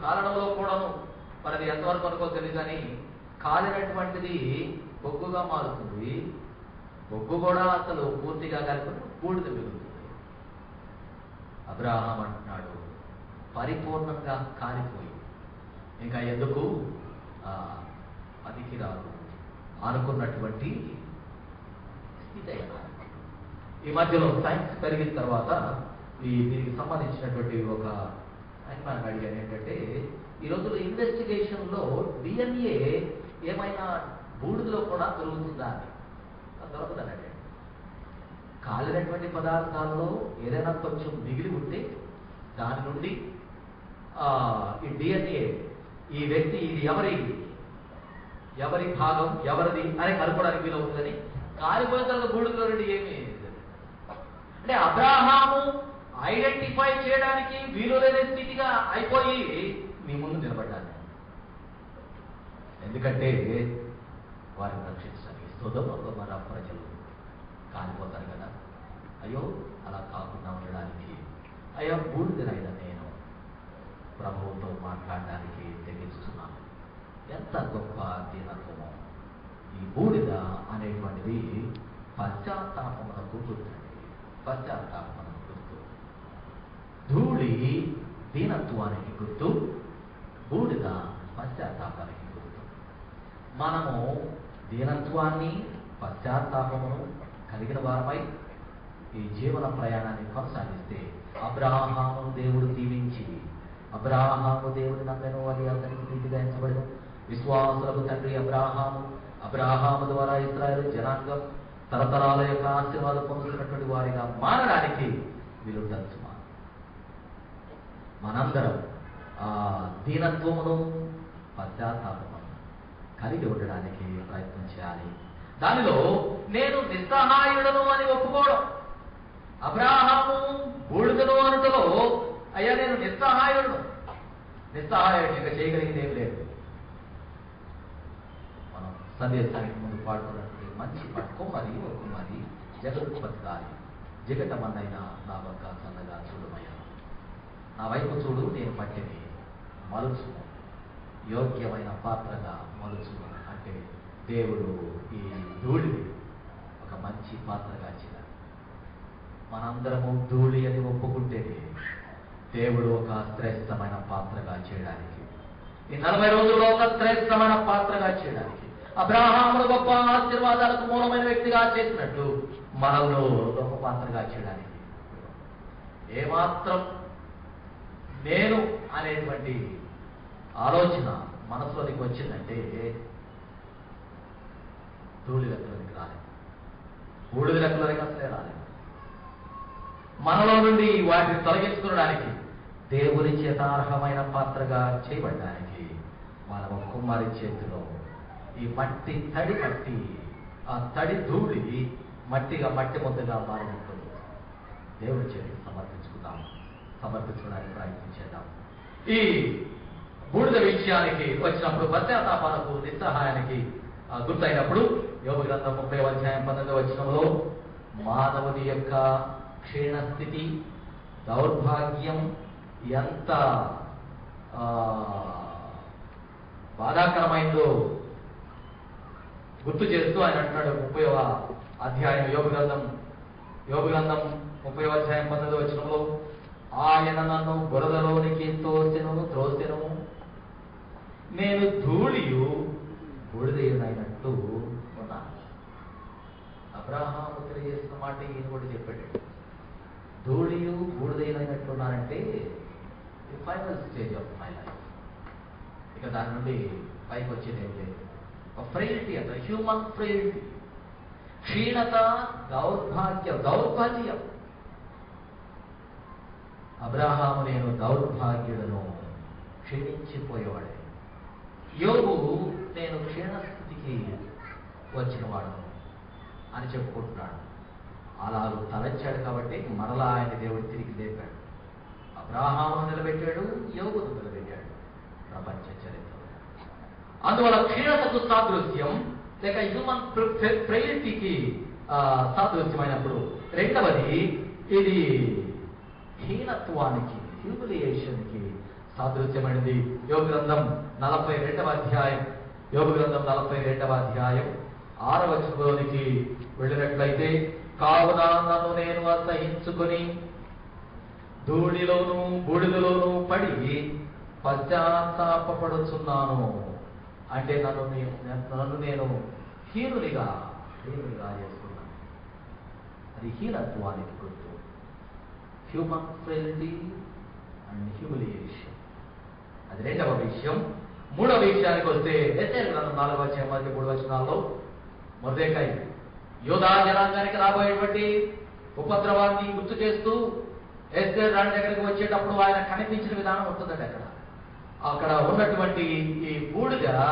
కాలడంలో కూడాను మరి అది ఎంతవరకు అనుకో తెలియదు కానీ కాలినటువంటిది బొగ్గుగా మారుతుంది. బొగ్గు కూడా అసలు పూర్తిగా కాలిపోయి బూడిద మిగులుతుంది. అబ్రాహాం అంటున్నాడు పరిపూర్ణంగా కాలిపోయి ఇంకా ఎందుకు పనికి రాదు అనుకున్నటువంటి స్థితి అయినా. ఈ మధ్యలో సైన్స్ పెరిగిన తర్వాత దీనికి సంబంధించినటువంటి ఒక ఆయన అడిగాను ఏంటంటే, ఈ రోజుల్లో ఇన్వెస్టిగేషన్లో DNA ఏమైనా బూడిదలో కూడా దొరుకుతుందా అని. దొరకదని అడిగాడు. కాలినటువంటి పదార్థాల్లో ఏదైనా కొంచెం మిగిలి ఉంటే దాని నుండి ఈ DNA ఈ వ్యక్తి ఇది ఎవరి భాగం ఎవరిది అని కనుక్కోవడానికి వీలవుతుందని. కాలిపోయిన తర్వాత బూడిదలో నుండి ఏమీ అంటే అబ్రాహాము ఐడెంటిఫై చేయడానికి వీలు లేని స్థితిగా అయిపోయి మీ ముందు నిలబడ్డాను. ఎందుకంటే వారిని రక్షించడానికి స్తోత్రం. మన ప్రజలు కాలిపోతారు కదా, అయ్యో అలా కాకుండా ఉండడానికి అయ్యో బూడిదనైనా నేను ప్రభువుతో మాట్లాడడానికి తెగిస్తున్నాను. ఎంత గొప్ప దీనత్వమో! ఈ బూడిద అనేటువంటిది పశ్చాత్తాపమునకు గుర్తండి, పశ్చాత్తాపమునకు గుర్తు. ధూళి దీనత్వానికి గుర్తు, బూడిద పశ్చాత్తాపానికి గుర్తు. మనము దీనత్వాన్ని పశ్చాత్తాపమును కలిగిన వారమై ఈ జీవన ప్రయాణాన్ని కొనసాగిస్తే అబ్రాహామును దేవుడు దీవించి, అబ్రాహాము దేవుని నమ్మెను అని అతనికి నీతిగా ఎంచబడను. విశ్వాసులకు తండ్రి అబ్రాహాము ద్వారా ఇశ్రాయేలు జనాంగం తరతరాల యొక్క ఆశీర్వాదం పొందుతున్నటువంటి వారిగా మారడానికి వీలుండొచ్చు. మనందరం ఆ దీనత్వమును పశ్చాత్తాపమును కలిగి ఉండడానికి ప్రయత్నం చేయాలి. దానిలో నేను నిస్సహాయుడను అని ఒప్పుకోవడం. అబ్రాహాము బూడిదను అనుటలో అయ్యా నేను నిస్సహాయుడు ఇంకా చేయగలిగింది ఏం లేదు. మనం సందేశానికి ముందు పాడుతున్నటువంటి మంచి పాట కుమారి జగదుత్పత్తికారి జగటమన్నైనా నా వంక చల్లగా చూడమయ్యా, నా వైపు చూడు నేను మట్టిని మలుచు యోగ్యమైన పాత్రగా మలుచు అంటే దేవుడు ఈ ధూళిని ఒక మంచి పాత్రగా చేయాలి. మనందరము ధూళి అని ఒప్పుకుంటేనే దేవుడు ఒక శ్రేష్టమైన పాత్రగా చేయడానికి, ఈ 40 రోజుల్లో ఒక శ్రేష్టమైన పాత్రగా చేయడానికి, అబ్రాహామును గొప్ప ఆశీర్వాదాలకు మూలమైన వ్యక్తిగా చేసినట్టు మనల్ని గొప్ప పాత్రగా చేయడానికి ఏమాత్రం నేను అనేటువంటి ఆలోచన మనసులోనికి వచ్చిందంటే ధూళి లెక్కలోనికి రాలేదు, బూడిద లెక్కలోనికి అసలే రాలేదు. మనలో నుండి వాటిని తొలగించుకోవడానికి దేవుని చేత అర్హమైన పాత్రగా చేయబడడానికి మన కుమారి చేతిలో ఈ మట్టి తడి పట్టి ఆ తడి ధూళి మట్టి ముద్దగా మారి ఉంటుంది. దేవుని చేతికి సమర్పించుకోవడానికి ప్రయత్నం చేద్దాం. ఈ బూడిద విషయానికి వచ్చినప్పుడు పశ్చాత్తాపాలకు నిస్సహాయానికి గుర్తయినప్పుడు యోబు గ్రంథం 30వ అధ్యాయం 19వ వచనంలో మానవుని యొక్క క్షీణస్థితి దౌర్భాగ్యం ఎంత బాధాకరమైందో గుర్తు చేస్తూ ఆయన అంటున్నాడు. 30వ అధ్యాయం యోబు గ్రంథం 30వ అధ్యాయం 19వ వచనంలో ఆయన నన్ను బురదలోనికి త్రోసెను, నేను ధూళియు బూడిదైనట్టు ఉన్నాను. అబ్రాహాము తెలియజేసిన మాట ఈయన కూడా చెప్పాడు. ధూళియు బూడిదైనట్టున్నానంటే ఇది final stage of my life. ఇక దాని నుండి పైకి వచ్చేది ఏం లేదు. ఫ్రెయిల్టీ అంట, హ్యూమన్ ఫ్రెయిల్టీ, క్షీణత, దౌర్భాగ్యం. అబ్రాహాము నేను దౌర్భాగ్యుడను, క్షీణించిపోయేవాడే. యోబు నేను క్షీణస్థితికి వచ్చిన వాడను అని చెప్పుకుంటున్నాడు. అలాగూ తలంచాడు కాబట్టి మరలా ఆయన దేవుడు తిరిగి లేపాడు. అబ్రాహామును నిలబెట్టాడు, యోబును నిలబెట్టాడు ప్రపంచ చరిత్రలో. అందువల్ల క్షీణతకు సాదృశ్యం లేక హ్యూమన్ ఫ్రెయిల్టీకి సాదృశ్యమైనప్పుడు, రెండవది ఇది హీనత్వానికి, హ్యూమిలియేషన్కి సాదృశ్యమైనది. యోబు గ్రంథం 42వ అధ్యాయం 6వ వచనంలోనికి వెళ్ళినట్లయితే, కావున నన్ను నేను అసహించుకొని ధూళిలోను బూడిదలోను పడి పశ్చాత్తాపపడుచున్నాను. అంటే నన్ను నేను హీనునిగా చేసుకున్నాను. అది హీనత్వానికి గుర్తు. హ్యూమన్ ఫ్రెయిల్టీ అండ్ హ్యూమిలియేషన్, అది రెండవ విషయం. మూడవ విషయానికి వస్తే ఎస్తేరు గ్రంథం 4వ అధ్యాయం 3 వచనాల్లో మొర్దెకై యూదా జనాంగానికి రాబోయేటువంటి ఉపద్రవాన్ని గుర్తు చేస్తూ ఎస్తేరు రాణి దగ్గరికి వచ్చేటప్పుడు ఆయన కనిపించిన విధానం ఉంటుందండి. అక్కడ ఉన్నటువంటి ఈ బూడిదగా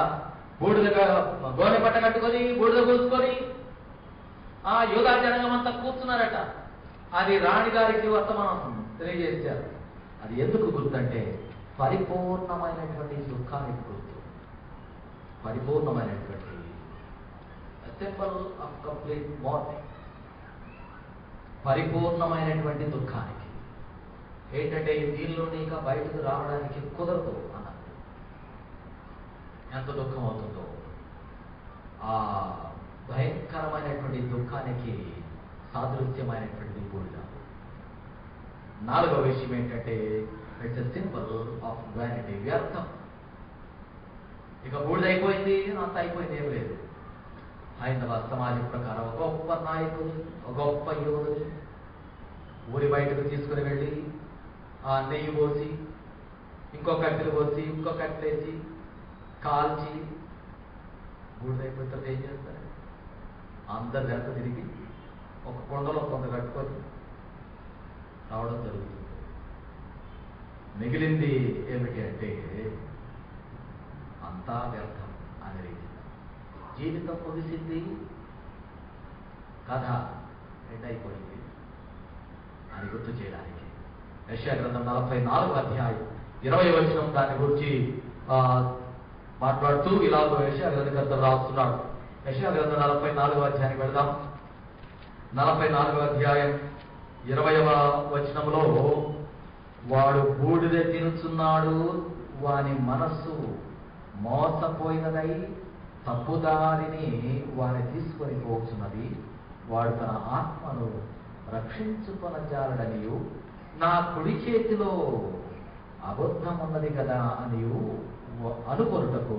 గోనె పట్ట కట్టుకొని బూడిద పూసుకొని ఆ యూదా జనాంగం అంతా కూర్చున్నారట. అది రాణి గారికి వర్తమానం తెలియజేశారు. అది ఎందుకు గుర్తంటే పరిపూర్ణమైనటువంటి దుఃఖానికి గుర్తు. పరిపూర్ణమైనటువంటి సింబల్ ఆఫ్ కంప్లీట్ మార్నింగ్. పరిపూర్ణమైనటువంటి దుఃఖానికి ఏంటంటే దీనిలో ఇంకా బయటకు రావడానికి కుదరదు అన్నది. ఎంత దుఃఖం అవుతుందో ఆ భయంకరమైనటువంటి దుఃఖానికి సాదృశ్యమైనటువంటి బూడిద. నాలుగవ విషయం ఏంటంటే it's a symbol of vanity, వ్యర్థం. ఇక బూడిదైపోయింది, అంత అయిపోయింది, ఏం లేదు. హైందవ సమాజం ప్రకారం ఒక గొప్ప నాయకుడు, ఒక గొప్ప యోధుడు ఊరి బయటకు తీసుకుని వెళ్ళి ఆ నెయ్యి పోసి, ఇంకో కట్టెలు పోసి, ఇంకో కట్టెలేసి కాల్చి బూడిదైపోయిన తర్వాత ఏం చేస్తారు? అందరి వెనక తిరిగి ఒక కొండలో కొంత కట్టుకొని రావడం జరుగుతుంది. మిగిలింది ఏమిటి అంటే అంతా వ్యర్థం అనే రీతి. జీవితం ముగిసింది, కథ ఎండ్ అయిపోయింది అని గుర్తు చేయడానికి యెషయా గ్రంథం 44వ అధ్యాయం 20వ వచనం దాని గురించి మాట్లాడుతూ ఇలాగో యెషయా గ్రంథకర్త రాస్తున్నాడు. యెషయా గ్రంథం 44వ అధ్యాయానికి వెళ్దాం. 44వ అధ్యాయం 20వ వచనంలో, వాడు బూడిద తినుచున్నాడు, వాని మనస్సు మోసపోయినదై తప్పుదారిని వాని తీసుకొని పోతున్నది, వాడు తన ఆత్మను రక్షించుకొనజాలడనియు నా కుడి చేతిలో అబద్ధం ఉన్నది కదా అనియు అనుకొనుటకు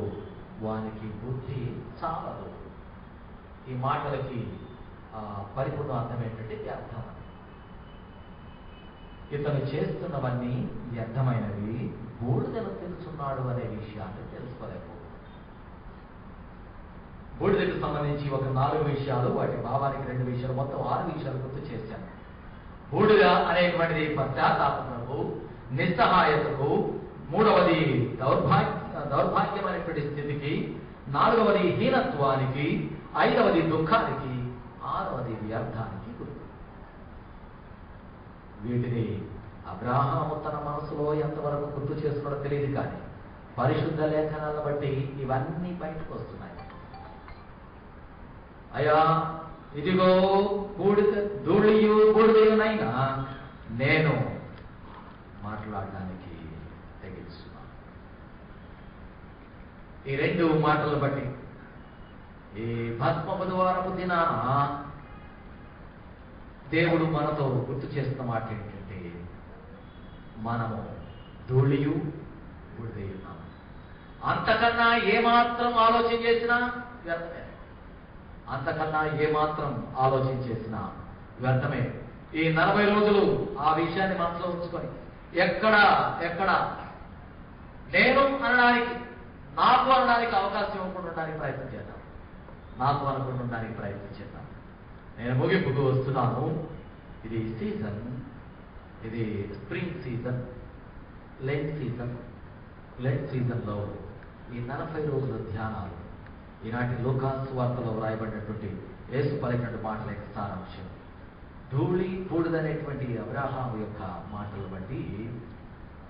వానికి బుద్ధి చాలదు. ఈ మాటలకి పరిపూర్ణ అర్థం ఏంటంటే వ్యర్థం. ఇతను చేస్తున్నవన్నీ వ్యర్థమైనవి, బూడిదను తెలుసున్నాడు అనే విషయాన్ని తెలుసుకోలేకపోతున్నాడు. బూడిదకు సంబంధించి ఒక 4 విషయాలు, వాటి భావానికి 2 విషయాలు, మొత్తం 6 విషయాలు గుర్తు చేశాను. బూడిద అనేటువంటిది పశ్చాత్తాపమునకు, నిస్సహాయతకు, మూడవది దౌర్భాగ్యమైనటువంటి స్థితికి, 4వది హీనత్వానికి, 5వది దుఃఖానికి, 6వది వ్యర్థానికి గుర్తు. వీటిని అబ్రాహాము తన మనసులో ఎంతవరకు గుర్తు చేసుకున్నాడో తెలియదు, కానీ పరిశుద్ధ లేఖనాలను బట్టి ఇవన్నీ బయటకు వస్తున్నాయి. అయ్యా, ఇదిగో బూడిదయునైనా నేను మాట్లాడడానికి తెగిస్తున్నాను. ఈ 2 మాటలను బట్టి ఈ భస్మ బుధవారపు దినాన దేవుడు మనతో గుర్తు చేస్తున్న మాట ఏంటంటే మనము ధూళియు బూడిదయున్నాము. అంతకన్నా ఏమాత్రం ఆలోచన చేసినా వ్యర్థమే. అంతకన్నా ఏమాత్రం ఆలోచన చేసినా వ్యర్థమే. ఈ 40 రోజులు ఆ విషయాన్ని మనసులో ఉంచుకొని ఎక్కడ నేను అనడానికి, నాకు అనడానికి అవకాశం ఇవ్వకుండా ఉండడానికి ప్రయత్నం చేద్దాం. నాకు అనుకుండా ఉండడానికి ప్రయత్నం చేద్దాం. నేను ముగింపుకు వస్తున్నాను. ఇది సీజన్, ఇది స్ప్రింగ్ సీజన్, లెంట్ సీజన్లో ఈ 40 రోజుల ధ్యానాలు, ఈనాటి లూకాసు వార్తలో వ్రాయబడినటువంటి యేసు పలికినటువంటి మాటల యొక్క సారాంశం, ధూళి బూడిదనేటువంటి అబ్రహాం యొక్క మాటలు బట్టి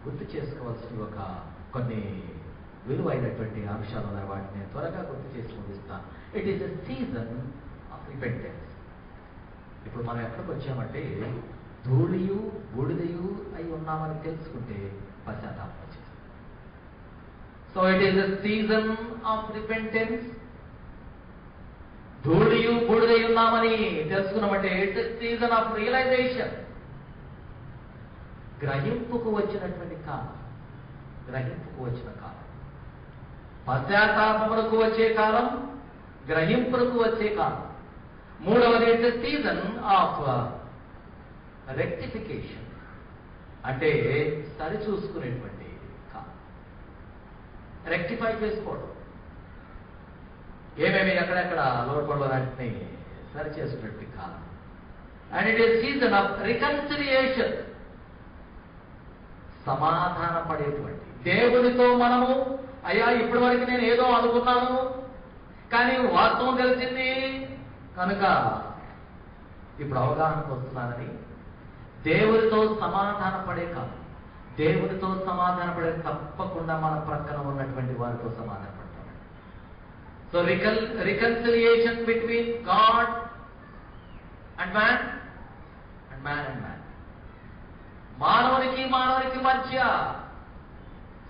గుర్తు చేసుకోవాల్సిన కొన్ని విలువైనటువంటి అంశాలు ఉన్నాయి. వాటిని నేను త్వరగా గుర్తు చేసి ముగిస్తాను. It is a season of repentance. ఇప్పుడు మనం ఎక్కడికి వచ్చామంటే ధూళియు బూడిదయు అయి ఉన్నామని తెలుసుకుంటే పశ్చాత్తాపం వచ్చింది. So it is a season of repentance. ధూళియు బూడిదై ఉన్నామని తెలుసుకున్నామంటే it is season of realization. గ్రహింపుకు వచ్చినటువంటి కాలం, గ్రహింపుకు వచ్చిన కాలం, పశ్చాత్తాపములకు వచ్చే కాలం, గ్రహింపులకు వచ్చే కాలం. మూడవది it's a season of rectification, అంటే సరిచూసుకునేటువంటి కాలం, రెక్టిఫై చేసుకోవడం, ఏమేమి ఎక్కడెక్కడ లోపల వాటిని సరి చేసుకునేటువంటి కాలం. And it is season of reconciliation, సమాధాన పడేటువంటి. దేవుడితో మనము అయ్యా ఇప్పటి వరకు నేను ఏదో అనుకున్నాను కానీ వాస్తవం తెలిసింది కనుక ఇప్పుడు అవగాహనకు వస్తున్నానని దేవుడితో సమాధాన పడే కాలం. దేవుడితో సమాధాన పడే, తప్పకుండా మన ప్రక్కన ఉన్నటువంటి వారితో సమాధాన పడతాం. So reconciliation between God and man and man and man. మానవునికి మధ్య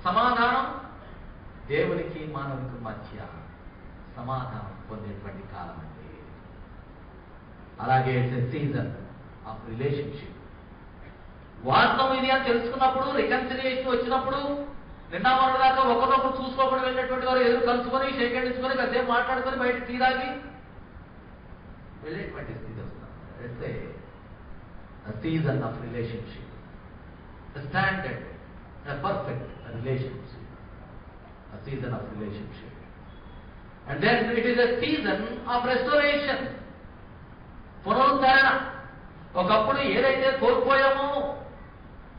సమాధానం, దేవునికి మానవునికి మధ్య సమాధానం పొందేటువంటి కాలం అండి. అలాగే it's a season of relationship. వాస్తవం ఇది అని తెలుసుకున్నప్పుడు, రికన్సిలియేషన్ వచ్చినప్పుడు, నిన్న మొన్న దాకా ఒకరినొకరు చూసుకోకుండా వెళ్ళినటువంటి వారు ఎదురు కలుసుకొని షేక్ హ్యాండ్ ఇచ్చుకొని కాసేపు మాట్లాడుకొని బయట టీ తాగి వెళ్ళేటువంటి స్థితి వస్తుంది. It's a season of relationship, standard, perfect relationship, a season of relationship. And then it is a season of restoration, పునరుద్ధరణ. ఒకప్పుడు ఏదైతే కోల్పోయామో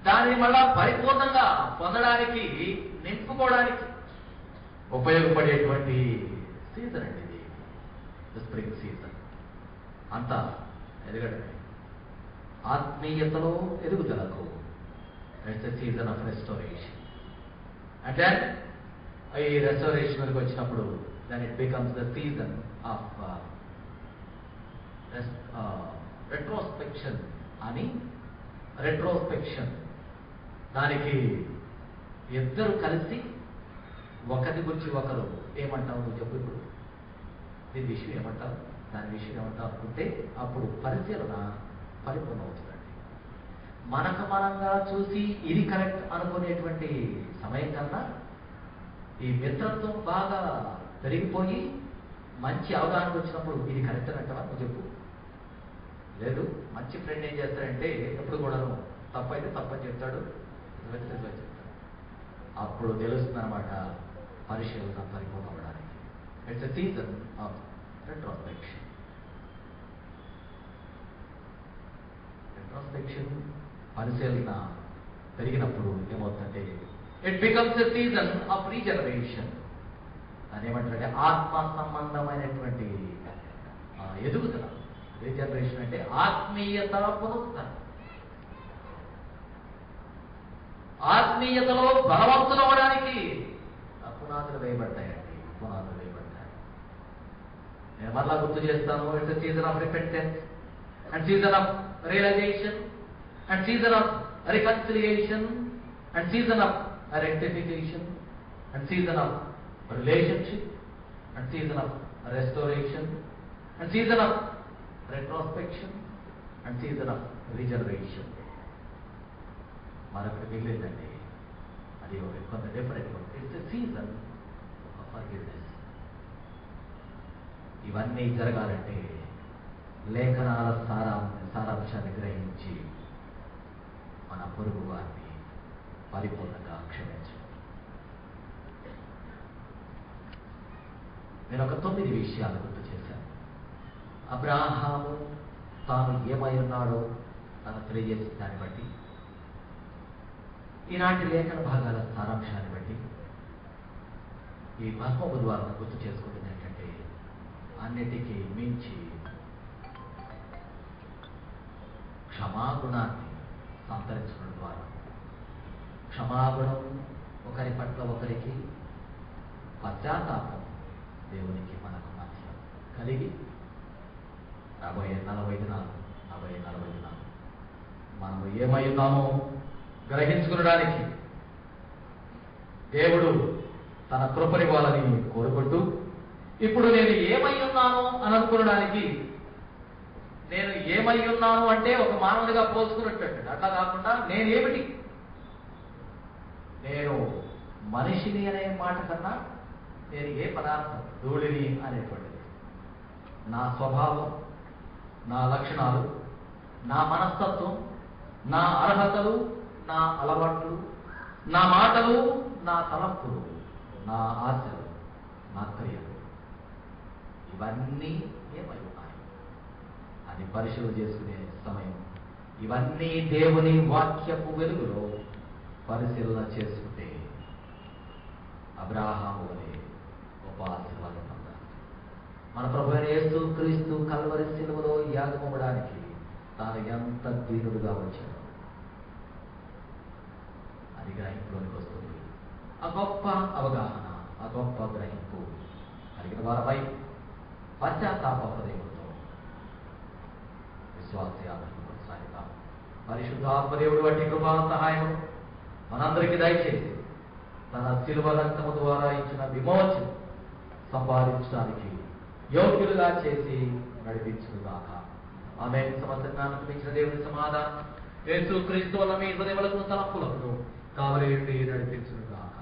దాన్ని మళ్ళా పరిపూర్ణంగా పొందడానికి, నింపుకోవడానికి ఉపయోగపడేటువంటి సీజన్ అండి ఇది, స్ప్రింగ్ సీజన్. అంతా ఎదగడమే, ఆత్మీయతలో ఎదుగుదలకు. It's a season of restoration. And then ఈ రెస్టోరేషన్ వరకు వచ్చినప్పుడు then it becomes the season of retrospection అని. రెట్రోస్పెక్షన్ దానికి ఇద్దరు కలిసి ఒకరి గురించి ఒకరు ఏమంటావు నువ్వు చెప్పు, ఇప్పుడు దీని విషయం ఏమంటావు, దాని విషయం ఏమంటావు అనుకుంటే అప్పుడు పరిశీలన పరిపూర్ణ అవుతుందండి. మనకు మనంగా చూసి ఇది కరెక్ట్ అనుకునేటువంటి సమయం కన్నా ఈ మిత్రత్వం బాగా పెరిగిపోయి మంచి అవగాహన వచ్చినప్పుడు ఇది కరెక్ట్ అంటావా నువ్వు చెప్పు. లేదు, మంచి ఫ్రెండ్ ఏం చేస్తాడంటే ఎప్పుడు కూడాను తప్పైతే తప్పని చెప్తాడు, చెప్తాడు. అప్పుడు తెలుస్తుంది అనమాట పరిశీలన పరిపూర్ణ అవ్వడానికి. It's a season of retrospection. Retrospection పరిశీలన పెరిగినప్పుడు ఏమవుతుందంటే it becomes a season of regeneration. దాని ఏమంటారంటే ఆత్మ సంబంధమైనటువంటి ఎదుగుదల. రీజనరేషన్ అంటే ఆత్మీయత పునరుద్ధరణ. ఆత్మీయతలో బలవంతులు అవ్వడానికి పునాదులు వేయబడతాయండి, పునాదులు వేయబడతాయి. నేను మళ్ళా గుర్తు చేస్తాను. It's season of repentance and season of realisation and season of reconciliation and season of rectification and season of relationship and season of restoration and season of retrospection and season of reservation. మరొకటి మిగిలిందండి, అది ఒక కొంత different. It's season of forgiveness. ఇవన్నీ జరగాలంటే లేఖనాల సారాంశాన్ని గ్రహించి మన పొరుగు వారిని పరిపూర్ణంగా క్షమించు. నేను ఒక 9 విషయాలు గుర్తు చేశాను. అబ్రాహాము తాను ఏమై ఉన్నాడో తను తెలియజేసిన దాన్ని బట్టి, ఈనాటి లేఖన భాగాల సారాంశాన్ని బట్టి ఈ పద్మపు ద్వారా గుర్తు చేసుకుంటుంది ఏంటంటే, అన్నిటికీ మించి క్షమాగుణాన్ని సంతరించడం ద్వారా, క్షమాగుణం ఒకరి పట్ల ఒకరికి, పశ్చాత్తాపం దేవునికి మనకు మధ్య కలిగి 40 దినాలు మనము ఏమై ఉన్నామో గ్రహించుకునడానికి దేవుడు తన కృపనివ్వాలని కోరుకుంటూ, ఇప్పుడు నేను ఏమై ఉన్నాను అని అనుకోవడానికి, నేను ఏమై ఉన్నాను అంటే ఒక మానవుడిగా పోల్చుకున్నట్టు, అట్లా కాకుండా నేనేమిటి, నేను మనిషిని అనే మాట కన్నా నేను ఏ పదార్థం, ధూళిని అనేటువంటిది, నా స్వభావం, నా లక్షణాలు, నా మనస్తత్వం, నా అర్హతలు, నా అలవాట్లు, నా మాటలు, నా తలంపులు, నా ఆశలు, నా క్రియలు, ఇవన్నీ ఏమై ఉన్నాయి అని పరిశీలన చేసుకునే సమయం. ఇవన్నీ దేవుని వాక్యపు వెలుగులో పరిశీలన చేసుకుంటే అబ్రాహాము వలె గొప్ప ఆశీర్వాదం పొందాలి. మన ప్రభువైన యేసు క్రీస్తు కల్వరి శిలువలో యాగమవడానికి తాను ఎంత దీనుడుగా వచ్చాడు అది గ్రహింపులోనికి వస్తుంది. ఆ గొప్ప అవగాహన, ఆ గొప్ప గ్రహింపు కలిగిన వారపై పశ్చాత్తాప హృదయంతో విశ్వాసయాత్రను కొనసాగితాం. పరిశుద్ధాత్మదేవుడు వంటి కృపా సహాయం మనందరికీ దయచేసి తన శిలువ రక్తము ద్వారా ఇచ్చిన విమోచన సంపాదించడానికి యోగ్యులుగా చేసి నడిపించుగాక. ఆమె సమస్యజ్ఞానం ఇచ్చిన దేవుని సమాధానం యేసు క్రీస్తు వల్ల మీ హృదయములకు తలంపులకు కావలి నడిపించుగాక.